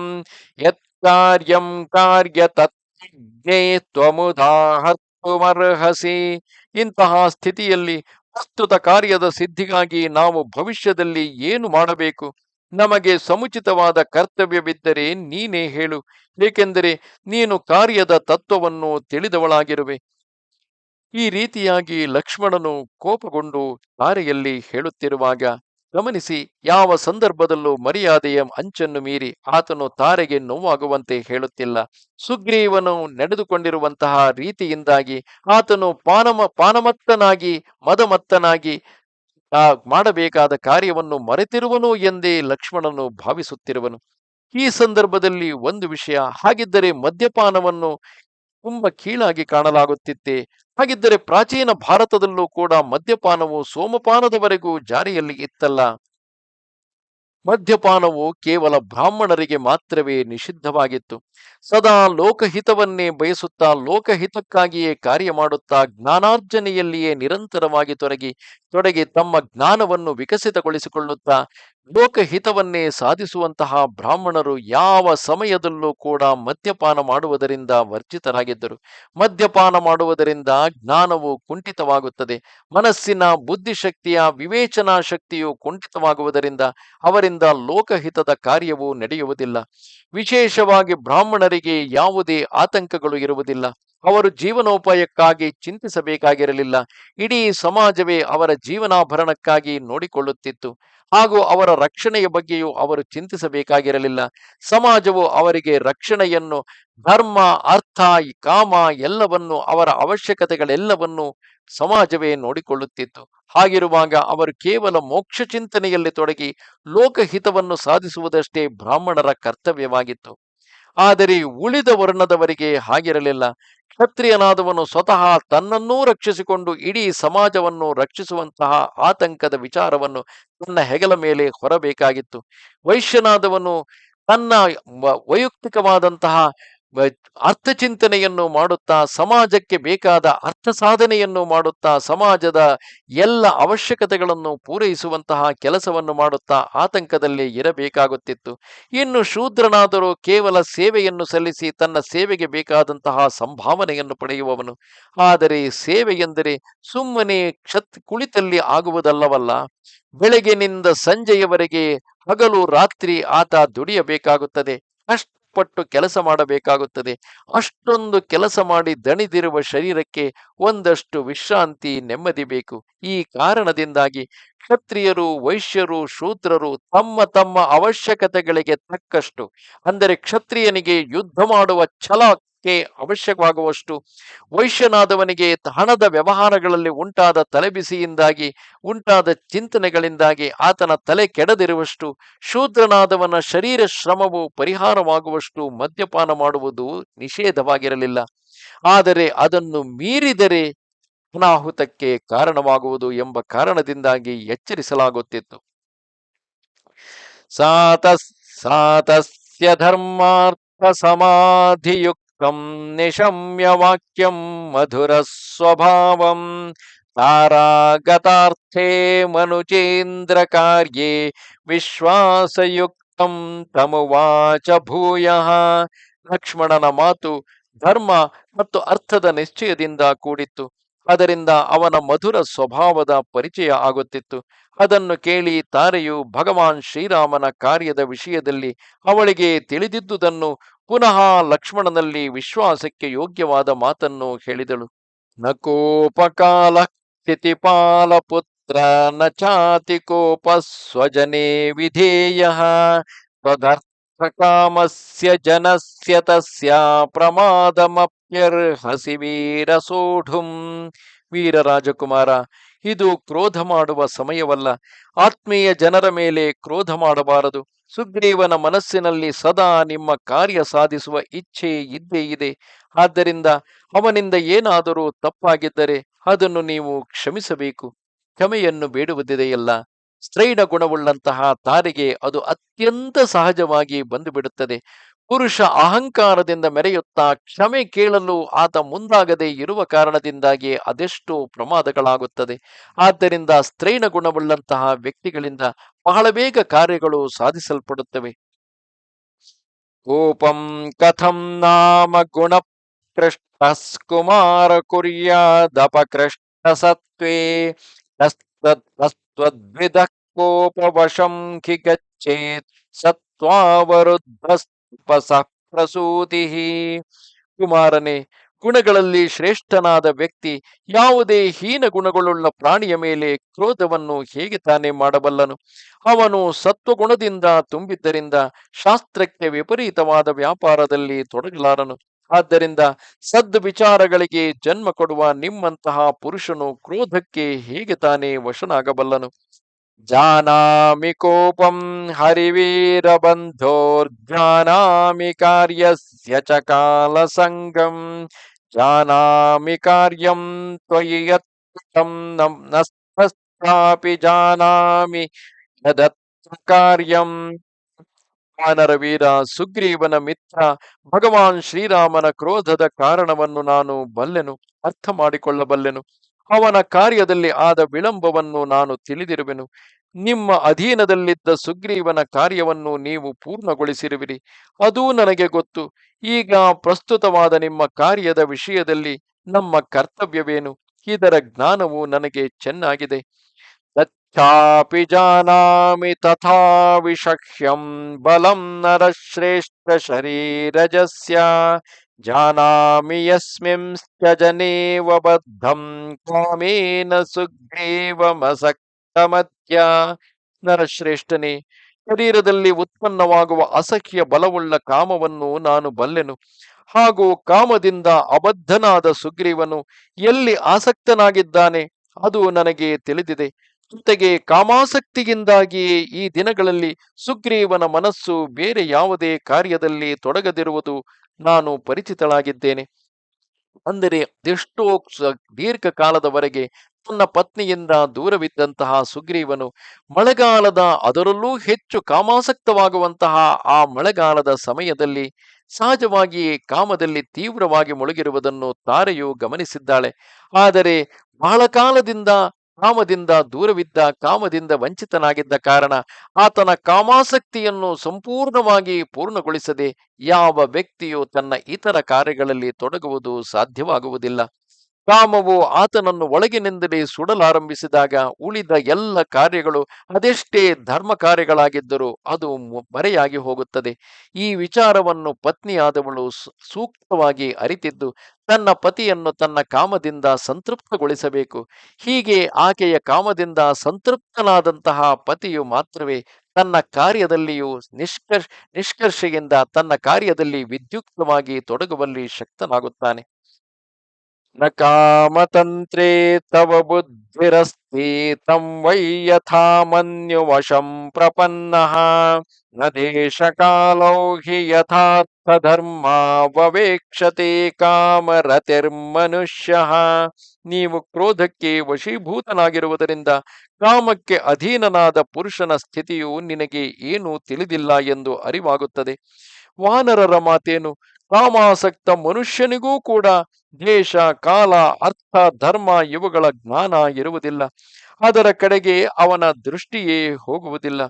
ಯತ್ಕಾರ್ಯಂ ಕಾರ್ಯ ತತ್ಜ್ಞೇ ತ್ವಮುದಾಹರ್ತುಮರ್ಹಸಿ. ಇಂತಹ ಸ್ಥಿತಿಯಲ್ಲಿ ಪ್ರಸ್ತುತ ಕಾರ್ಯದ ಸಿದ್ಧಿಗಾಗಿ ನಾವು ಭವಿಷ್ಯದಲ್ಲಿ ಏನು ಮಾಡಬೇಕು? ನಮಗೆ ಸಮುಚಿತವಾದ ಕರ್ತವ್ಯವಿದ್ದರೆ ನೀನೇ ಹೇಳು, ಏಕೆಂದರೆ ನೀನು ಕಾರ್ಯದ ತತ್ವವನ್ನು ತಿಳಿದವಳಾಗಿರುವೆ. ಈ ರೀತಿಯಾಗಿ ಲಕ್ಷ್ಮಣನು ಕೋಪಗೊಂಡು ತಾರೆಯಲ್ಲಿ ಹೇಳುತ್ತಿರುವಾಗ ಗಮನಿಸಿ, ಯಾವ ಸಂದರ್ಭದಲ್ಲೂ ಮರ್ಯಾದೆಯ ಅಂಚನ್ನು ಮೀರಿ ಆತನು ತಾರೆಗೆ ನೋವಾಗುವಂತೆ ಹೇಳುತ್ತಿಲ್ಲ. ಸುಗ್ರೀವನು ನಡೆದುಕೊಂಡಿರುವಂತಹ ರೀತಿಯಿಂದಾಗಿ ಆತನು ಪಾನಮತ್ತನಾಗಿ ಮದಮತ್ತನಾಗಿ ಆ ಮಾಡಬೇಕಾದ ಕಾರ್ಯವನ್ನು ಮರೆತಿರುವನು ಎಂದೇ ಲಕ್ಷ್ಮಣನು ಭಾವಿಸುತ್ತಿರುವನು. ಈ ಸಂದರ್ಭದಲ್ಲಿ ಒಂದು ವಿಷಯ, ಹಾಗಿದ್ದರೆ ಮದ್ಯಪಾನವನ್ನು ತುಂಬಾ ಕೀಳಾಗಿ ಕಾಣಲಾಗುತ್ತಿತ್ತೆ. ಹಾಗಿದ್ದರೆ ಪ್ರಾಚೀನ ಭಾರತದಲ್ಲೂ ಕೂಡ ಮದ್ಯಪಾನವು ಸೋಮಪಾನದವರೆಗೂ ಜಾರಿಯಲ್ಲಿ ಇತ್ತಲ್ಲ. ಮದ್ಯಪಾನವು ಕೇವಲ ಬ್ರಾಹ್ಮಣರಿಗೆ ಮಾತ್ರವೇ ನಿಷಿದ್ಧವಾಗಿತ್ತು. ಸದಾ ಲೋಕಹಿತವನ್ನೇ ಬಯಸುತ್ತಾ ಲೋಕಹಿತಕ್ಕಾಗಿಯೇ ಕಾರ್ಯ ಮಾಡುತ್ತಾ ಜ್ಞಾನಾರ್ಜನೆಯಲ್ಲಿಯೇ ನಿರಂತರವಾಗಿ ತೊಡಗಿ ತಮ್ಮ ಜ್ಞಾನವನ್ನು ವಿಕಸಿತಗೊಳಿಸಿಕೊಳ್ಳುತ್ತಾ ಲೋಕಹಿತವನ್ನೇ ಸಾಧಿಸುವಂತಹ ಬ್ರಾಹ್ಮಣರು ಯಾವ ಸಮಯದಲ್ಲೂ ಕೂಡ ಮದ್ಯಪಾನ ಮಾಡುವುದರಿಂದ ವರ್ಜಿತರಾಗಿದ್ದರು. ಮದ್ಯಪಾನ ಮಾಡುವುದರಿಂದ ಜ್ಞಾನವು ಕುಂಠಿತವಾಗುತ್ತದೆ. ಮನಸ್ಸಿನ ಬುದ್ಧಿಶಕ್ತಿಯ ವಿವೇಚನಾ ಶಕ್ತಿಯು ಕುಂಠಿತವಾಗುವುದರಿಂದ ಅವರಿಂದ ಲೋಕಹಿತದ ಕಾರ್ಯವೂ ನಡೆಯುವುದಿಲ್ಲ. ವಿಶೇಷವಾಗಿ ಬ್ರಾಹ್ಮಣರಿಗೆ ಯಾವುದೇ ಆತಂಕಗಳು ಇರುವುದಿಲ್ಲ. ಅವರು ಜೀವನೋಪಾಯಕ್ಕಾಗಿ ಚಿಂತಿಸಬೇಕಾಗಿರಲಿಲ್ಲ. ಇಡೀ ಸಮಾಜವೇ ಅವರ ಜೀವನಾಭರಣಕ್ಕಾಗಿ ನೋಡಿಕೊಳ್ಳುತ್ತಿತ್ತು. ಹಾಗೂ ಅವರ ರಕ್ಷಣೆಯ ಬಗ್ಗೆಯೂ ಅವರು ಚಿಂತಿಸಬೇಕಾಗಿರಲಿಲ್ಲ. ಸಮಾಜವು ಅವರಿಗೆ ರಕ್ಷಣೆಯನ್ನು, ಧರ್ಮ, ಅರ್ಥ, ಕಾಮ ಎಲ್ಲವನ್ನು, ಅವರ ಅವಶ್ಯಕತೆಗಳೆಲ್ಲವನ್ನು ಸಮಾಜವೇ ನೋಡಿಕೊಳ್ಳುತ್ತಿತ್ತು. ಹಾಗಿರುವಾಗ ಅವರು ಕೇವಲ ಮೋಕ್ಷ ಚಿಂತನೆಯಲ್ಲಿ ತೊಡಗಿ ಲೋಕಹಿತವನ್ನು ಸಾಧಿಸುವುದಷ್ಟೇ ಬ್ರಾಹ್ಮಣರ ಕರ್ತವ್ಯವಾಗಿತ್ತು. ಆದರೆ ಉಳಿದ ವರ್ಣದವರಿಗೆ ಹಾಗಿರಲಿಲ್ಲ. ಕ್ಷತ್ರಿಯನಾದವನು ಸ್ವತಃ ತನ್ನನ್ನೂ ರಕ್ಷಿಸಿಕೊಂಡು ಇಡೀ ಸಮಾಜವನ್ನು ರಕ್ಷಿಸುವಂತಹ ಆತಂಕದ ವಿಚಾರವನ್ನು ತನ್ನ ಹೆಗಲ ಮೇಲೆ ಹೊರಬೇಕಾಗಿತ್ತು. ವೈಶ್ಯನಾದವನು ತನ್ನ ವೈಯಕ್ತಿಕವಾದಂತಹ ಅರ್ಥಚಿಂತನೆಯನ್ನು ಮಾಡುತ್ತಾ ಸಮಾಜಕ್ಕೆ ಬೇಕಾದ ಅರ್ಥ ಸಾಧನೆಯನ್ನು ಮಾಡುತ್ತಾ ಸಮಾಜದ ಎಲ್ಲ ಅವಶ್ಯಕತೆಗಳನ್ನು ಪೂರೈಸುವಂತಹ ಕೆಲಸವನ್ನು ಮಾಡುತ್ತಾ ಆತಂಕದಲ್ಲಿ ಇರಬೇಕಾಗುತ್ತಿತ್ತು. ಇನ್ನು ಶೂದ್ರನಾದರೂ ಕೇವಲ ಸೇವೆಯನ್ನು ಸಲ್ಲಿಸಿ ತನ್ನ ಸೇವೆಗೆ ಬೇಕಾದಂತಹ ಸಂಭಾವನೆಯನ್ನು ಪಡೆಯುವವನು. ಆದರೆ ಸೇವೆ ಎಂದರೆ ಸುಮ್ಮನೆ ಕುಳಿತಲ್ಲಿ ಆಗುವುದಲ್ಲವಲ್ಲ. ಬೆಳಗಿನಿಂದ ಸಂಜೆಯವರೆಗೆ ಹಗಲು ರಾತ್ರಿ ಆತ ದುಡಿಯಬೇಕಾಗುತ್ತದೆ. ಕಷ್ಟಪಟ್ಟು ಕೆಲಸ ಮಾಡಬೇಕಾಗುತ್ತದೆ. ಅಷ್ಟೊಂದು ಕೆಲಸ ಮಾಡಿ ದಣಿದಿರುವ ಶರೀರಕ್ಕೆ ಒಂದಷ್ಟು ವಿಶ್ರಾಂತಿ, ನೆಮ್ಮದಿ ಬೇಕು. ಈ ಕಾರಣದಿಂದಾಗಿ ಕ್ಷತ್ರಿಯರು, ವೈಶ್ಯರು, ಶೂದ್ರರು ತಮ್ಮ ತಮ್ಮ ಅವಶ್ಯಕತೆಗಳಿಗೆ ತಕ್ಕಷ್ಟು, ಅಂದರೆ ಕ್ಷತ್ರಿಯನಿಗೆ ಯುದ್ಧ ಮಾಡುವ ಛಲಕ್ಕೆ ಅವಶ್ಯಕವಾಗುವಷ್ಟು, ವೈಶ್ಯನಾದವನಿಗೆ ಹಣದ ವ್ಯವಹಾರಗಳಲ್ಲಿ ಉಂಟಾದ ತಲೆಬಿಸಿಯಿಂದಾಗಿ ಉಂಟಾದ ಚಿಂತನೆಗಳಿಂದಾಗಿ ಆತನ ತಲೆ ಕೆಡದಿರುವಷ್ಟು, ಶೂದ್ರನಾದವನ ಶರೀರ ಶ್ರಮವು ಪರಿಹಾರವಾಗುವಷ್ಟು ಮದ್ಯಪಾನ ಮಾಡುವುದು ನಿಷೇಧವಾಗಿರಲಿಲ್ಲ. ಆದರೆ ಅದನ್ನು ಮೀರಿದರೆ ಅನಾಹುತಕ್ಕೆ ಕಾರಣವಾಗುವುದು ಎಂಬ ಕಾರಣದಿಂದಾಗಿ ಎಚ್ಚರಿಸಲಾಗುತ್ತಿತ್ತು. ಸಾತಸ್ಯ ಧರ್ಮಾರ್ಥ ಸಮಾಧಿಯುಕ್ತಂ ನಿಶಮ್ಯ ವಾಕ್ಯಂ ಮಧುರ ಸ್ವಭಾವಂ ತಾರಾಗತಾರ್ಥೇ ಮನುಚೇಂದ್ರ ಕಾರ್ಯೇ ವಿಶ್ವಾಸಯುಕ್ತಂ ತಮುವಾಚ ಭೂಯಃ. ಲಕ್ಷ್ಮಣನ ಮಾತು ಧರ್ಮ ಮತ್ತು ಅರ್ಥದ ನಿಶ್ಚಯದಿಂದ ಕೂಡಿತ್ತು. ಅದರಿಂದ ಅವನ ಮಧುರ ಸ್ವಭಾವದ ಪರಿಚಯ ಆಗುತ್ತಿತ್ತು. ಅದನ್ನು ಕೇಳಿ ತಾರೆಯು ಭಗವಾನ್ ಶ್ರೀರಾಮನ ಕಾರ್ಯದ ವಿಷಯದಲ್ಲಿ ಅವಳಿಗೆ ತಿಳಿದಿದ್ದುದನ್ನು ಪುನಃ ಲಕ್ಷ್ಮಣನಲ್ಲಿ ವಿಶ್ವಾಸಕ್ಕೆ ಯೋಗ್ಯವಾದ ಮಾತನ್ನು ಹೇಳಿದಳು. ನ ಕೋಪಕಾಲ ಸ್ಥಿತಿಪಾಲ ಪುತ್ರ ನ ಚಾತಿ ಕೋಪ ಸ್ವಜನೇ ವಿಧೇಯ ಕಾಮಸ್ಯ ಜನಸ್ಯ ತಸ್ಯ ಪ್ರಮಾದಮಪ್ಯರ್ಹಸಿ ವೀರ ಸೋಢುಂ. ವೀರ ರಾಜಕುಮಾರ, ಇದು ಕ್ರೋಧ ಮಾಡುವ ಸಮಯವಲ್ಲ. ಆತ್ಮೀಯ ಜನರ ಮೇಲೆ ಕ್ರೋಧ ಮಾಡಬಾರದು. ಸುಗ್ರೀವನ ಮನಸ್ಸಿನಲ್ಲಿ ಸದಾ ನಿಮ್ಮ ಕಾರ್ಯ ಸಾಧಿಸುವ ಇಚ್ಛೆ ಇದ್ದೇ ಇದೆ. ಆದ್ದರಿಂದ ಅವನಿಂದ ಏನಾದರೂ ತಪ್ಪಾಗಿದ್ದರೆ ಅದನ್ನು ನೀವು ಕ್ಷಮಿಸಬೇಕು. ಕ್ಷಮೆಯನ್ನು ಬೇಡುವುದಿದೆಯಲ್ಲ. ಸ್ತ್ರೈಣ ಗುಣವುಳ್ಳಂತಹ ತಾರಿಗೆ ಅದು ಅತ್ಯಂತ ಸಹಜವಾಗಿ ಬಂದು ಬಿಡುತ್ತದೆ. ಪುರುಷ ಅಹಂಕಾರದಿಂದ ಮೆರೆಯುತ್ತಾ ಕ್ಷಮೆ ಕೇಳಲು ಆತ ಮುಂದಾಗದೇ ಇರುವ ಕಾರಣದಿಂದಾಗಿ ಅದೆಷ್ಟೋ ಪ್ರಮಾದಗಳಾಗುತ್ತದೆ. ಆದ್ದರಿಂದ ಸ್ತ್ರೈಣ ಗುಣವುಳ್ಳಂತಹ ವ್ಯಕ್ತಿಗಳಿಂದ ಬಹಳ ಬೇಗ ಕಾರ್ಯಗಳು ಸಾಧಿಸಲ್ಪಡುತ್ತವೆ. ಕೋಪಂ ಕಥಂ ನಾಮ ಗುಣ ಕೃಷ್ಣಸ್ಕುಮಾರ ಕುರ್ಯಾದಪಕೃಷ್ಟ ಸತ್ವೇ ತದ್ವಿಧ ಕೋಪವಶಂ ಖಿ ಗಚ್ಚೇತ್ ಸತ್ವಾವರುದ್ಧ ಪ್ರಸೂತಿ. ಕುಮಾರನೇ, ಗುಣಗಳಲ್ಲಿ ಶ್ರೇಷ್ಠನಾದ ವ್ಯಕ್ತಿ ಯಾವುದೇ ಹೀನ ಗುಣಗಳುಳ್ಳ ಪ್ರಾಣಿಯ ಮೇಲೆ ಕ್ರೋಧವನ್ನು ಹೇಗೆ ತಾನೇ ಮಾಡಬಲ್ಲನು? ಅವನು ಸತ್ವಗುಣದಿಂದ ತುಂಬಿದ್ದರಿಂದ ಶಾಸ್ತ್ರಕ್ಕೆ ವಿಪರೀತವಾದ ವ್ಯಾಪಾರದಲ್ಲಿ ತೊಡಗಲಾರನು. ಆದ್ದರಿಂದ ಸದ್ವಿಚಾರಗಳಿಗೆ ಜನ್ಮ ಕೊಡುವ ನಿಮ್ಮಂತಹ ಪುರುಷನು ಕ್ರೋಧಕ್ಕೆ ಹೇಗೆ ತಾನೇ ವಶನಾಗಬಲ್ಲನು? ಜಾನಾಮಿ ಕೋಪಂ ಹರಿವೀರಬಂಧೋರ್ಜಾನಾಮಿ ಕಾರ್ಯಸ್ಯ ಚ ಕಾಲಸಂಗಂ ಜಾನಾಮಿ ಕಾರ್ಯಂ ತ್ವಯಿ ಯತ್ಕೃತಂ ನಸ್ತಸ್ಯಾಪಿ ಜಾನಾಮಿ ಯದತ್ರ ಕಾರ್ಯಂ. ವಾನರ ವೀರ, ಸುಗ್ರೀವನ ಮಿತ್ರ ಭಗವಾನ್ ಶ್ರೀರಾಮನ ಕ್ರೋಧದ ಕಾರಣವನ್ನು ನಾನು ಬಲ್ಲೆನು, ಅರ್ಥ ಮಾಡಿಕೊಳ್ಳಬಲ್ಲೆನು. ಅವನ ಕಾರ್ಯದಲ್ಲಿ ಆದ ವಿಳಂಬವನ್ನು ನಾನು ತಿಳಿದಿರುವೆನು. ನಿಮ್ಮ ಅಧೀನದಲ್ಲಿದ್ದ ಸುಗ್ರೀವನ ಕಾರ್ಯವನ್ನು ನೀವು ಪೂರ್ಣಗೊಳಿಸಿರುವಿರಿ, ಅದೂ ನನಗೆ ಗೊತ್ತು. ಈಗ ಪ್ರಸ್ತುತವಾದ ನಿಮ್ಮ ಕಾರ್ಯದ ವಿಷಯದಲ್ಲಿ ನಮ್ಮ ಕರ್ತವ್ಯವೇನು? ಇದರ ಜ್ಞಾನವು ನನಗೆ ಚೆನ್ನಾಗಿದೆ. ತಚ್ಚಾಪಿ ಜಾನಾಮಿ ತಥಾ ವಿಷಹ್ಯಂ ಬಲಂ ನರಶ್ರೇಷ್ಠ ಶರೀರಜಸ್ಯ ಜಾನಾಮಿ ಯಸ್ಮಿಂಶ್ಚ ಬದ್ಧಂ ಕಾಮೇನ ಸುಗ್ರೀವಮಸಕ್ತಮತ್ಯ. ನರಶ್ರೇಷ್ಠನೇ, ಶರೀರದಲ್ಲಿ ಉತ್ಪನ್ನವಾಗುವ ಅಸಖ್ಯ ಬಲವುಳ್ಳ ಕಾಮವನ್ನು ನಾನು ಬಲ್ಲೆನು. ಹಾಗೂ ಕಾಮದಿಂದ ಅಬದ್ಧನಾದ ಸುಗ್ರೀವನು ಎಲ್ಲಿ ಆಸಕ್ತನಾಗಿದ್ದಾನೆ ಅದು ನನಗೆ ತಿಳಿದಿದೆ. ಜೊತೆಗೆ ಕಾಮಾಸಕ್ತಿಯಿಂದಾಗಿಯೇ ಈ ದಿನಗಳಲ್ಲಿ ಸುಗ್ರೀವನ ಮನಸ್ಸು ಬೇರೆ ಯಾವುದೇ ಕಾರ್ಯದಲ್ಲಿ ತೊಡಗದಿರುವುದು ನಾನು ಪರಿಚಿತಳಾಗಿದ್ದೇನೆ. ಅಂದರೆ ಅದೆಷ್ಟೋ ದೀರ್ಘಕಾಲದವರೆಗೆ ತನ್ನ ಪತ್ನಿಯಿಂದ ದೂರವಿದ್ದಂತಹ ಸುಗ್ರೀವನು ಮಳೆಗಾಲದ, ಅದರಲ್ಲೂ ಹೆಚ್ಚು ಕಾಮಾಸಕ್ತವಾಗುವಂತಹ ಆ ಮಳೆಗಾಲದ ಸಮಯದಲ್ಲಿ ಸಹಜವಾಗಿಯೇ ಕಾಮದಲ್ಲಿ ತೀವ್ರವಾಗಿ ಮುಳುಗಿರುವುದನ್ನು ತಾರೆಯು ಗಮನಿಸಿದ್ದಾಳೆ. ಆದರೆ ಬಹಳ ಕಾಲದಿಂದ ಕಾಮದಿಂದ ದೂರವಿದ್ದ, ಕಾಮದಿಂದ ವಂಚಿತನಾಗಿದ್ದ ಕಾರಣ ಆತನ ಕಾಮಾಸಕ್ತಿಯನ್ನು ಸಂಪೂರ್ಣವಾಗಿ ಪೂರ್ಣಗೊಳಿಸದೆ ಯಾವ ವ್ಯಕ್ತಿಯು ತನ್ನ ಇತರ ಕಾರ್ಯಗಳಲ್ಲಿ ತೊಡಗುವುದು ಸಾಧ್ಯವಾಗುವುದಿಲ್ಲ. ಕಾಮವು ಆತನನ್ನು ಒಳಗಿನಿಂದಲೇ ಸುಡಲಾರಂಭಿಸಿದಾಗ ಉಳಿದ ಎಲ್ಲ ಕಾರ್ಯಗಳು ಅದೆಷ್ಟೇ ಧರ್ಮ ಕಾರ್ಯಗಳಾಗಿದ್ದರೂ ಅದು ಮರೆಯಾಗಿ ಹೋಗುತ್ತದೆ. ಈ ವಿಚಾರವನ್ನು ಪತ್ನಿಯಾದವಳು ಸೂಕ್ತವಾಗಿ ಅರಿತಿದ್ದು ತನ್ನ ಪತಿಯನ್ನು ತನ್ನ ಕಾಮದಿಂದ ಸಂತೃಪ್ತಗೊಳಿಸಬೇಕು. ಹೀಗೆ ಆಕೆಯ ಕಾಮದಿಂದ ಸಂತೃಪ್ತನಾದಂತಹ ಪತಿಯು ಮಾತ್ರವೇ ತನ್ನ ಕಾರ್ಯದಲ್ಲಿಯೂ ನಿಷ್ಕರ್ಷೆಯಿಂದ ತನ್ನ ಕಾರ್ಯದಲ್ಲಿ ವಿದ್ಯುಕ್ತವಾಗಿ ತೊಡಗುವಲ್ಲಿ ಶಕ್ತನಾಗುತ್ತಾನೆ. ನ ಕಾಮತಂತ್ರೇ ತವ ಬುದ್ಧಿರಸ್ತಿ ತಂ ವೈ ಯಥಾ ಮನ್ಯುವಶಂ ಪ್ರಪನ್ನಃ ನ ದೇಶಕಾಲೌ ಹಿ ಯಥಾರ್ಥ ಧರ್ಮಾವವೇಕ್ಷತೆ ಕಾಮರತಿರ್ಮನುಷ್ಯಃ. ನೀವು ಕ್ರೋಧಕ್ಕೆ ವಶೀಭೂತನಾಗಿರುವುದರಿಂದ ಕಾಮಕ್ಕೆ ಅಧೀನನಾದ ಪುರುಷನ ಸ್ಥಿತಿಯು ನಿನಗೆ ಏನೂ ತಿಳಿದಿಲ್ಲ ಎಂದು ಅರಿವಾಗುತ್ತದೆ. ವಾನರರ ಮಾತೇನು? ಕಾಮಾಸಕ್ತ ಮನುಷ್ಯನಿಗೂ ಕೂಡ ದೇಶ, ಕಾಲ, ಅರ್ಥ, ಧರ್ಮ ಇವುಗಳ ಜ್ಞಾನ ಇರುವುದಿಲ್ಲ. ಅದರ ಕಡೆಗೆ ಅವನ ದೃಷ್ಟಿಯೇ ಹೋಗುವುದಿಲ್ಲ.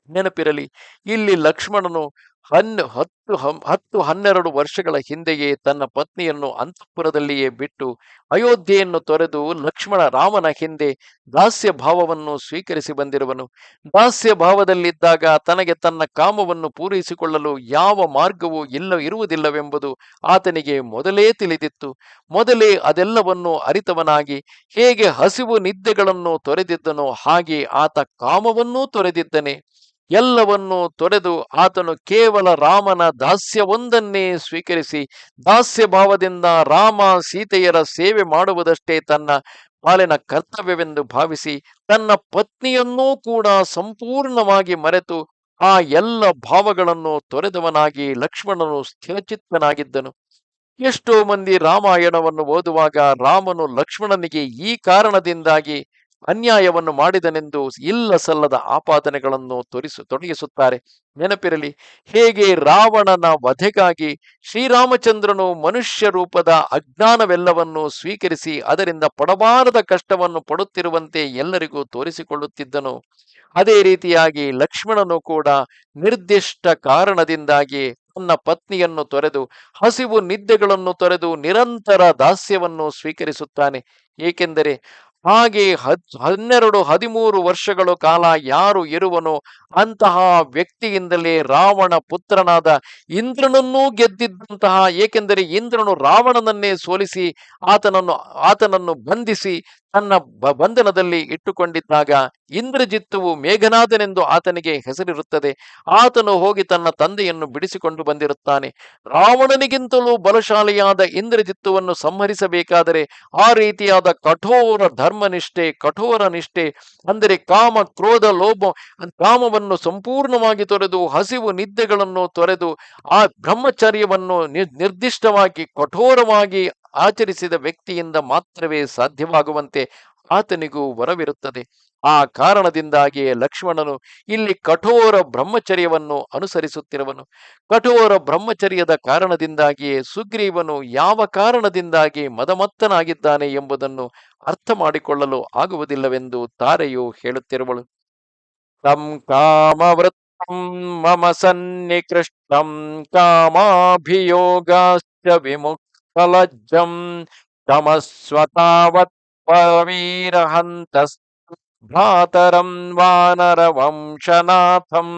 ನೆನಪಿರಲಿ, ಇಲ್ಲಿ ಲಕ್ಷ್ಮಣನು 12 ವರ್ಷಗಳ ಹಿಂದೆಯೇ ತನ್ನ ಪತ್ನಿಯನ್ನು ಅಂತಃಪುರದಲ್ಲಿಯೇ ಬಿಟ್ಟು ಅಯೋಧ್ಯೆಯನ್ನು ತೊರೆದು ರಾಮನ ಹಿಂದೆ ದಾಸ್ಯ ಭಾವವನ್ನು ಸ್ವೀಕರಿಸಿ ಬಂದಿರುವನು. ದಾಸ್ಯ ಭಾವದಲ್ಲಿದ್ದಾಗ ತನಗೆ ತನ್ನ ಕಾಮವನ್ನು ಪೂರೈಸಿಕೊಳ್ಳಲು ಯಾವ ಮಾರ್ಗವೂ ಇರುವುದಿಲ್ಲವೆಂಬುದು ಆತನಿಗೆ ಮೊದಲೇ ತಿಳಿದಿತ್ತು. ಮೊದಲೇ ಅದೆಲ್ಲವನ್ನು ಅರಿತವನಾಗಿ ಹೇಗೆ ಹಸಿವು ನಿದ್ದೆಗಳನ್ನು ತೊರೆದಿದ್ದನೋ ಹಾಗೆ ಆತ ಕಾಮವನ್ನೂ ತೊರೆದಿದ್ದನೆ. ಎಲ್ಲವನ್ನೂ ತೊರೆದು ಆತನು ಕೇವಲ ರಾಮನ ದಾಸ್ಯವೊಂದನ್ನೇ ಸ್ವೀಕರಿಸಿ ದಾಸ್ಯ ಭಾವದಿಂದ ರಾಮ ಸೀತೆಯರ ಸೇವೆ ಮಾಡುವುದಷ್ಟೇ ತನ್ನ ಪಾಲಿನ ಕರ್ತವ್ಯವೆಂದು ಭಾವಿಸಿ ತನ್ನ ಪತ್ನಿಯನ್ನೂ ಕೂಡ ಸಂಪೂರ್ಣವಾಗಿ ಮರೆತು ಆ ಎಲ್ಲ ಭಾವಗಳನ್ನು ತೊರೆದವನಾಗಿ ಲಕ್ಷ್ಮಣನು ಸ್ಥಿರಚಿತ್ತನಾಗಿದ್ದನು. ಎಷ್ಟೋ ಮಂದಿ ರಾಮಾಯಣವನ್ನು ಓದುವಾಗ ರಾಮನು ಲಕ್ಷ್ಮಣನಿಗೆ ಈ ಕಾರಣದಿಂದಾಗಿ ಅನ್ಯಾಯವನ್ನು ಮಾಡಿದನೆಂದು ಇಲ್ಲ ಸಲ್ಲದ ಆಪಾದನೆಗಳನ್ನು ತೊಡಗಿಸುತ್ತಾರೆ. ನೆನಪಿರಲಿ, ಹೇಗೆ ರಾವಣನ ವಧೆಗಾಗಿ ಶ್ರೀರಾಮಚಂದ್ರನು ಮನುಷ್ಯ ರೂಪದ ಅಜ್ಞಾನವೆಲ್ಲವನ್ನು ಸ್ವೀಕರಿಸಿ ಅದರಿಂದ ಪಡಬಾರದ ಕಷ್ಟವನ್ನು ಪಡುತ್ತಿರುವಂತೆ ಎಲ್ಲರಿಗೂ ತೋರಿಸಿಕೊಳ್ಳುತ್ತಿದ್ದನು, ಅದೇ ರೀತಿಯಾಗಿ ಲಕ್ಷ್ಮಣನು ಕೂಡ ನಿರ್ದಿಷ್ಟ ಕಾರಣದಿಂದಾಗಿ ತನ್ನ ಪತ್ನಿಯನ್ನು ತೊರೆದು ಹಸಿವು ನಿದ್ದೆಗಳನ್ನು ತೊರೆದು ನಿರಂತರ ದಾಸ್ಯವನ್ನು ಸ್ವೀಕರಿಸುತ್ತಾನೆ. ಏಕೆಂದರೆ ಹಾಗೆ 12-13 ವರ್ಷಗಳ ಕಾಲ ಯಾರು ಇರುವನೋ ಅಂತಹ ವ್ಯಕ್ತಿಯಿಂದಲೇ ರಾವಣ ಪುತ್ರನಾದ ಇಂದ್ರನನ್ನೂ ಗೆದ್ದಿದ್ದಂತಹ, ಏಕೆಂದರೆ ಇಂದ್ರನು ರಾವಣನನ್ನೇ ಸೋಲಿಸಿ ಆತನನ್ನು ಬಂಧಿಸಿ ತನ್ನ ಬಂಧನದಲ್ಲಿ ಇಟ್ಟುಕೊಂಡಿದ್ದಾಗ ಇಂದ್ರಜಿತ್ತುವು ಮೇಘನಾದನೆಂದು ಆತನಿಗೆ ಹೆಸರಿರುತ್ತದೆ. ಆತನು ಹೋಗಿ ತನ್ನ ತಂದೆಯನ್ನು ಬಿಡಿಸಿಕೊಂಡು ಬಂದಿರುತ್ತಾನೆ. ರಾವಣನಿಗಿಂತಲೂ ಬಲಶಾಲಿಯಾದ ಇಂದ್ರಜಿತ್ತುವನ್ನು ಸಂಹರಿಸಬೇಕಾದರೆ ಆ ರೀತಿಯಾದ ಕಠೋರ ಧರ್ಮನಿಷ್ಠೆ, ಕಠೋರ ನಿಷ್ಠೆ, ಅಂದರೆ ಕಾಮ ಕ್ರೋಧ ಲೋಭ, ಕಾಮವನ್ನು ಸಂಪೂರ್ಣವಾಗಿ ತೊರೆದು ಹಸಿವು ನಿದ್ದೆಗಳನ್ನು ತೊರೆದು ಆ ಬ್ರಹ್ಮಚರ್ಯವನ್ನು ನಿರ್ದಿಷ್ಟವಾಗಿ ಕಠೋರವಾಗಿ ಆಚರಿಸಿದ ವ್ಯಕ್ತಿಯಿಂದ ಮಾತ್ರವೇ ಸಾಧ್ಯವಾಗುವಂತೆ ಆತನಿಗೂ ವರವಿರುತ್ತದೆ. ಆ ಕಾರಣದಿಂದಾಗಿಯೇ ಲಕ್ಷ್ಮಣನು ಇಲ್ಲಿ ಕಠೋರ ಬ್ರಹ್ಮಚರ್ಯವನ್ನು ಅನುಸರಿಸುತ್ತಿರುವನು. ಕಠೋರ ಬ್ರಹ್ಮಚರ್ಯದ ಕಾರಣದಿಂದಾಗಿಯೇ ಸುಗ್ರೀವನು ಯಾವ ಕಾರಣದಿಂದಾಗಿ ಮದಮತ್ತನಾಗಿದ್ದಾನೆ ಎಂಬುದನ್ನು ಅರ್ಥ ಮಾಡಿಕೊಳ್ಳಲು ಆಗುವುದಿಲ್ಲವೆಂದು ತಾರೆಯು ಹೇಳುತ್ತಿರುವಳು. ತಂ ಕಾಮವೃತ್ತಂ ಮಮ ಸನ್ನಿಕೃಷ್ಟಂ ಕಾಮಾಭಿಯೋಗಾಶ್ಚ ವಿಮುಕ್ತಲಜ್ಜಂ ತಮಸ್ವತಾವತ್ ಪರವೀರಹಂತಸ್ ಭ್ರಾತರಂ ವಾನರ ವಂಶನಾಥಂ.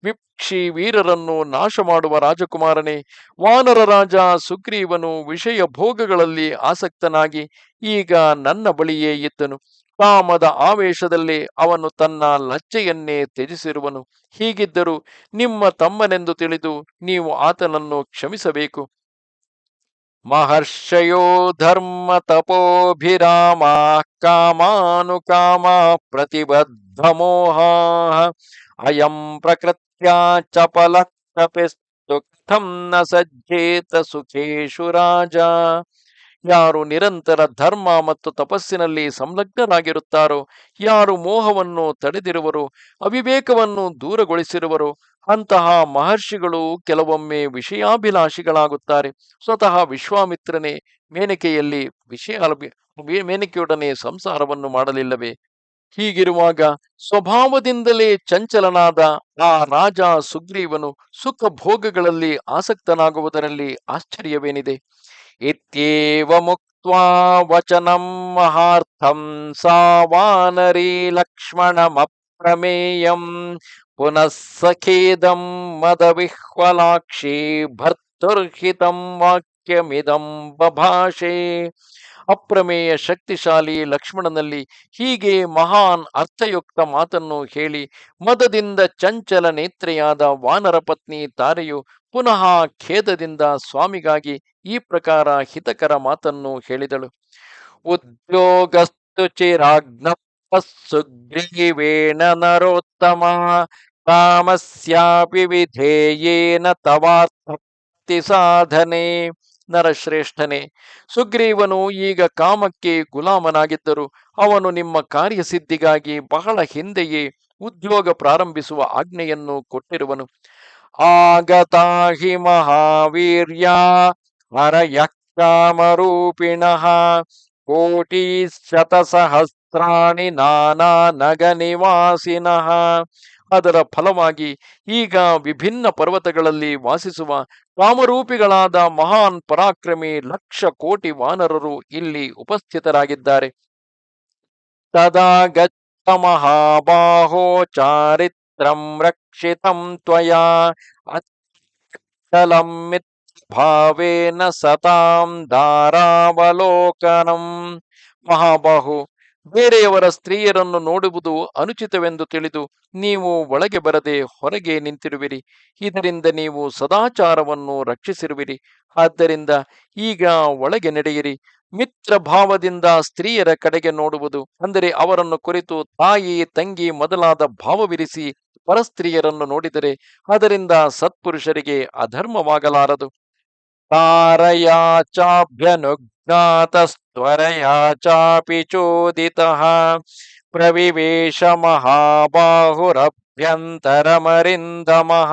ವಿಕ್ಷಿ ವೀರರನ್ನು ನಾಶ ಮಾಡುವ ರಾಜಕುಮಾರನೇ, ವಾನರ ರಾಜ ಸುಗ್ರೀವನು ವಿಷಯ ಭೋಗಗಳಲ್ಲಿ ಆಸಕ್ತನಾಗಿ ಈಗ ನನ್ನ ಬಳಿಯೇ ಇದ್ದನು. ಕಾಮದ ಆವೇಶದಲ್ಲಿ ಅವನು ತನ್ನ ಲಜ್ಜೆಯನ್ನೇ ತ್ಯಜಿಸಿರುವನು. ಹೀಗಿದ್ದರೂ ನಿಮ್ಮ ತಮ್ಮನೆಂದು ತಿಳಿದು ನೀವು ಆತನನ್ನು ಕ್ಷಮಿಸಬೇಕು. ಮಹರ್ಷಯೋ ಧರ್ಮ ತಪೋಭಿರಾಮಾ ಕಾಮಾನುಕಾಮ ಪ್ರತಿಬದ್ಧ ಮೋಹಾ ಅಯಂ ಪ್ರಕೃತ್ಯ ಚಪಲ ತಪಿಸ್ತು ಕಥಂ ನ ಸಜ್ಜೇತ ಸುಖೇಶು ರಾಜ. ಯಾರು ನಿರಂತರ ಧರ್ಮ ಮತ್ತು ತಪಸ್ಸಿನಲ್ಲಿ ಸಂಲಗ್ನರಾಗಿರುತ್ತಾರೋ, ಯಾರು ಮೋಹವನ್ನು ತಡೆದಿರುವರೋ, ಅವಿವೇಕವನ್ನು ದೂರಗೊಳಿಸಿರುವರೋ ಅಂತಹ ಮಹರ್ಷಿಗಳು ಕೆಲವೊಮ್ಮೆ ವಿಷಯಾಭಿಲಾಷಿಗಳಾಗುತ್ತಾರೆ. ಸ್ವತಃ ವಿಶ್ವಾಮಿತ್ರನೇ ಮೇನಕೆಯಲ್ಲಿ ಮೇನಕೆಯೊಡನೆ ಸಂಸಾರವನ್ನು ಮಾಡಲಿಲ್ಲವೇ? ಹೀಗಿರುವಾಗ ಸ್ವಭಾವದಿಂದಲೇ ಚಂಚಲನಾದ ಆ ರಾಜ ಸುಗ್ರೀವನು ಸುಖ ಭೋಗಗಳಲ್ಲಿ ಆಸಕ್ತನಾಗುವುದರಲ್ಲಿ ಆಶ್ಚರ್ಯವೇನಿದೆ? ಇತ್ಯೇವ ಮುಕ್ತ್ವಾ ವಚನಂ ಮಹಾರ್ಥಂ ಸಾ ವಾನರೀ ಲಕ್ಷ್ಮಣಮಪ್ರಮೇಯಂ ಪುನಃ ಸಖೇದಂ ಮದವಿಹ್ವಲಾಕ್ಷಿ ಭರ್ತುರ್ಹಿತಂ ವಾಕ್ಯಮಿದಂ ಬಭಾಷೆ. ಅಪ್ರಮೇಯ ಶಕ್ತಿಶಾಲಿ ಲಕ್ಷ್ಮಣನಲ್ಲಿ ಹೀಗೆ ಮಹಾನ್ ಅರ್ಥಯುಕ್ತ ಮಾತನ್ನು ಹೇಳಿ ಮದದಿಂದ ಚಂಚಲ ನೇತ್ರೆಯಾದ ವಾನರ ಪತ್ನಿ ತಾರೆಯು ಪುನಃ ಖೇದದಿಂದ ಸ್ವಾಮಿಗಾಗಿ ಈ ಪ್ರಕಾರ ಹಿತಕರ ಮಾತನ್ನು ಹೇಳಿದಳು. ಉದ್ಯೋಗಸ್ತು ಚಿರಾಜ್ಞ ಸುಗ್ರೀವೇಣ ನರೋತ್ತಮ ಕಾಮಸ್ಯಾಪಿ ವಿಧೇಯೇನ ತವಾರ್ಥಿ ಸಾಧನೆ. ನರಶ್ರೇಷ್ಠನೇ, ಸುಗ್ರೀವನು ಈಗ ಕಾಮಕ್ಕೆ ಗುಲಾಮನಾಗಿದ್ದರು. ಅವನು ನಿಮ್ಮ ಕಾರ್ಯಸಿದ್ಧಿಗಾಗಿ ಬಹಳ ಹಿಂದೆಯೇ ಉದ್ಯೋಗ ಪ್ರಾರಂಭಿಸುವ ಆಜ್ಞೆಯನ್ನು ಕೊಟ್ಟಿರುವನು. ಆಗತಾಹಿ ಮಹಾವೀರ್ಯ ಹರಯಃ ಕಾಮರೂಪಿಣಃ ಕೋಟಿ ಶತಸಹಸ್ರಾಣಿ ನಾನಾ ನಗ ನಿವಾಸಿನಃ. ಅದರ ಫಲವಾಗಿ ಈಗ ವಿಭಿನ್ನ ಪರ್ವತಗಳಲ್ಲಿ ವಾಸಿಸುವ ಕಾಮರೂಪಿಗಳಾದ ಮಹಾನ್ ಪರಾಕ್ರಮಿ 1,00,000,000 ವಾನರರು ಇಲ್ಲಿ ಉಪಸ್ಥಿತರಾಗಿದ್ದಾರೆ. ತದಾ ಗಚ್ಚ ಮಹಾಬಾಹೋ ಚಾರಿತ್ರಂ ರಕ್ಷಿತಂ ತ್ವಯಾ ಅಚಲಂ ಭಾವೇನ ಸತಾಂ ದಾರಾವಲೋಕನಂ. ಮಹಾಬಾಹು, ಬೇರೆಯವರ ಸ್ತ್ರೀಯರನ್ನು ನೋಡುವುದು ಅನುಚಿತವೆಂದು ತಿಳಿದು ನೀವು ಒಳಗೆ ಬರದೆ ಹೊರಗೆ ನಿಂತಿರುವಿರಿ. ಇದರಿಂದ ನೀವು ಸದಾಚಾರವನ್ನು ರಕ್ಷಿಸಿರುವಿರಿ. ಆದ್ದರಿಂದ ಈಗ ಒಳಗೆ ನಡೆಯಿರಿ. ಮಿತ್ರ ಭಾವದಿಂದ ಸ್ತ್ರೀಯರ ಕಡೆಗೆ ನೋಡುವುದು, ಅಂದರೆ ಅವರನ್ನು ಕುರಿತು ತಾಯಿ ತಂಗಿ ಮೊದಲಾದ ಭಾವವಿರಿಸಿ ಪರಸ್ತ್ರೀಯರನ್ನು ನೋಡಿದರೆ ಅದರಿಂದ ಸತ್ಪುರುಷರಿಗೆ ಅಧರ್ಮವಾಗಲಾರದು. ತಾರಯಾ ಚಾಭ್ಯನುಜ್ಞಾತಸ್ತ್ವರಯಾ ಚಾಪಿ ಚೋದಿತಃ ಪ್ರವಿವೇಶ ಮಹಾಬಾಹುರಭ್ಯಂತರಮರಿಂದಮಃ.